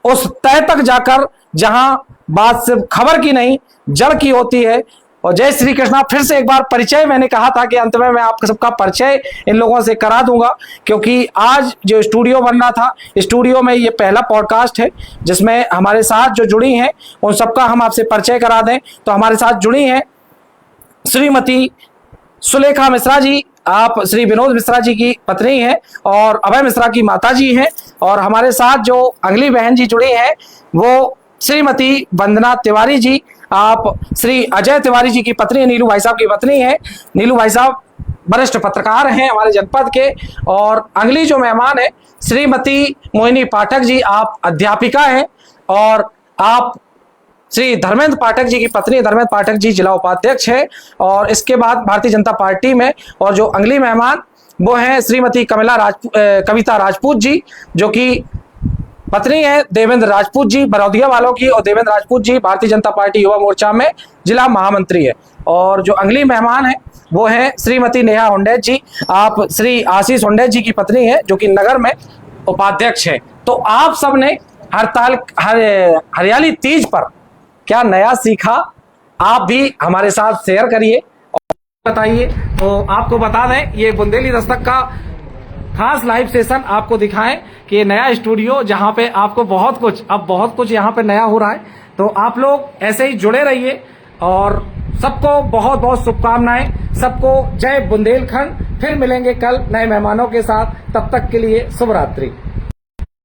उस तह तक जाकर जहां बात सिर्फ खबर की नहीं जड़ की होती है। और जय श्री कृष्णा। फिर से एक बार परिचय, मैंने कहा था कि अंत में मैं आप सबका परिचय इन लोगों से करा दूंगा, क्योंकि आज जो स्टूडियो बन रहा था, स्टूडियो में ये पहला पॉडकास्ट है जिसमें हमारे साथ जो जुड़ी हैं उन सबका हम आपसे परिचय करा दें। तो हमारे साथ जुड़ी हैं श्रीमती सुलेखा मिश्रा जी, आप श्री विनोद मिश्रा जी की पत्नी हैं और अभय मिश्रा की माता जी हैं। और हमारे साथ जो अगली बहन जी जुड़ी हैं वो श्रीमती वंदना तिवारी जी, आप श्री अजय तिवारी जी की पत्नी, नीलू भाई साहब की पत्नी है। नीलू भाई साहब वरिष्ठ पत्रकार हैं हमारे जनपद के। और अगली जो मेहमान है श्रीमती मोहिनी पाठक जी, आप अध्यापिका हैं। और आप श्री धर्मेंद्र पाठक जी की पत्नी, धर्मेंद्र पाठक जी जिला उपाध्यक्ष है और इसके बाद भारतीय जनता पार्टी में। और जो अगली मेहमान वो हैं श्रीमती कविता राजपूत जी, जो कि पत्नी है देवेंद्र राजपूत जी बरौदिया वालों की, और देवेंद्र राजपूत जी भारतीय जनता पार्टी युवा मोर्चा में जिला महामंत्री है। और जो अगली मेहमान है वो है श्रीमती नेहा हुंडेत जी। आप श्री आशीष हुंडेत जी की पत्नी है जो कि नगर में उपाध्यक्ष है। तो आप सबने हरियाली तीज पर क्या नया सीखा, आप भी हमारे साथ शेयर करिए और बताइए। तो आपको बता दें ये बुंदेली दस्तक का खास लाइव सेशन आपको दिखाएं कि ये नया स्टूडियो जहां पे आपको बहुत कुछ यहाँ पे नया हो रहा है। तो आप लोग ऐसे ही जुड़े रहिए और सबको बहुत बहुत शुभकामनाएं। सबको जय बुंदेलखंड। फिर मिलेंगे कल नए मेहमानों के साथ, तब तक के लिए शुभ रात्रि।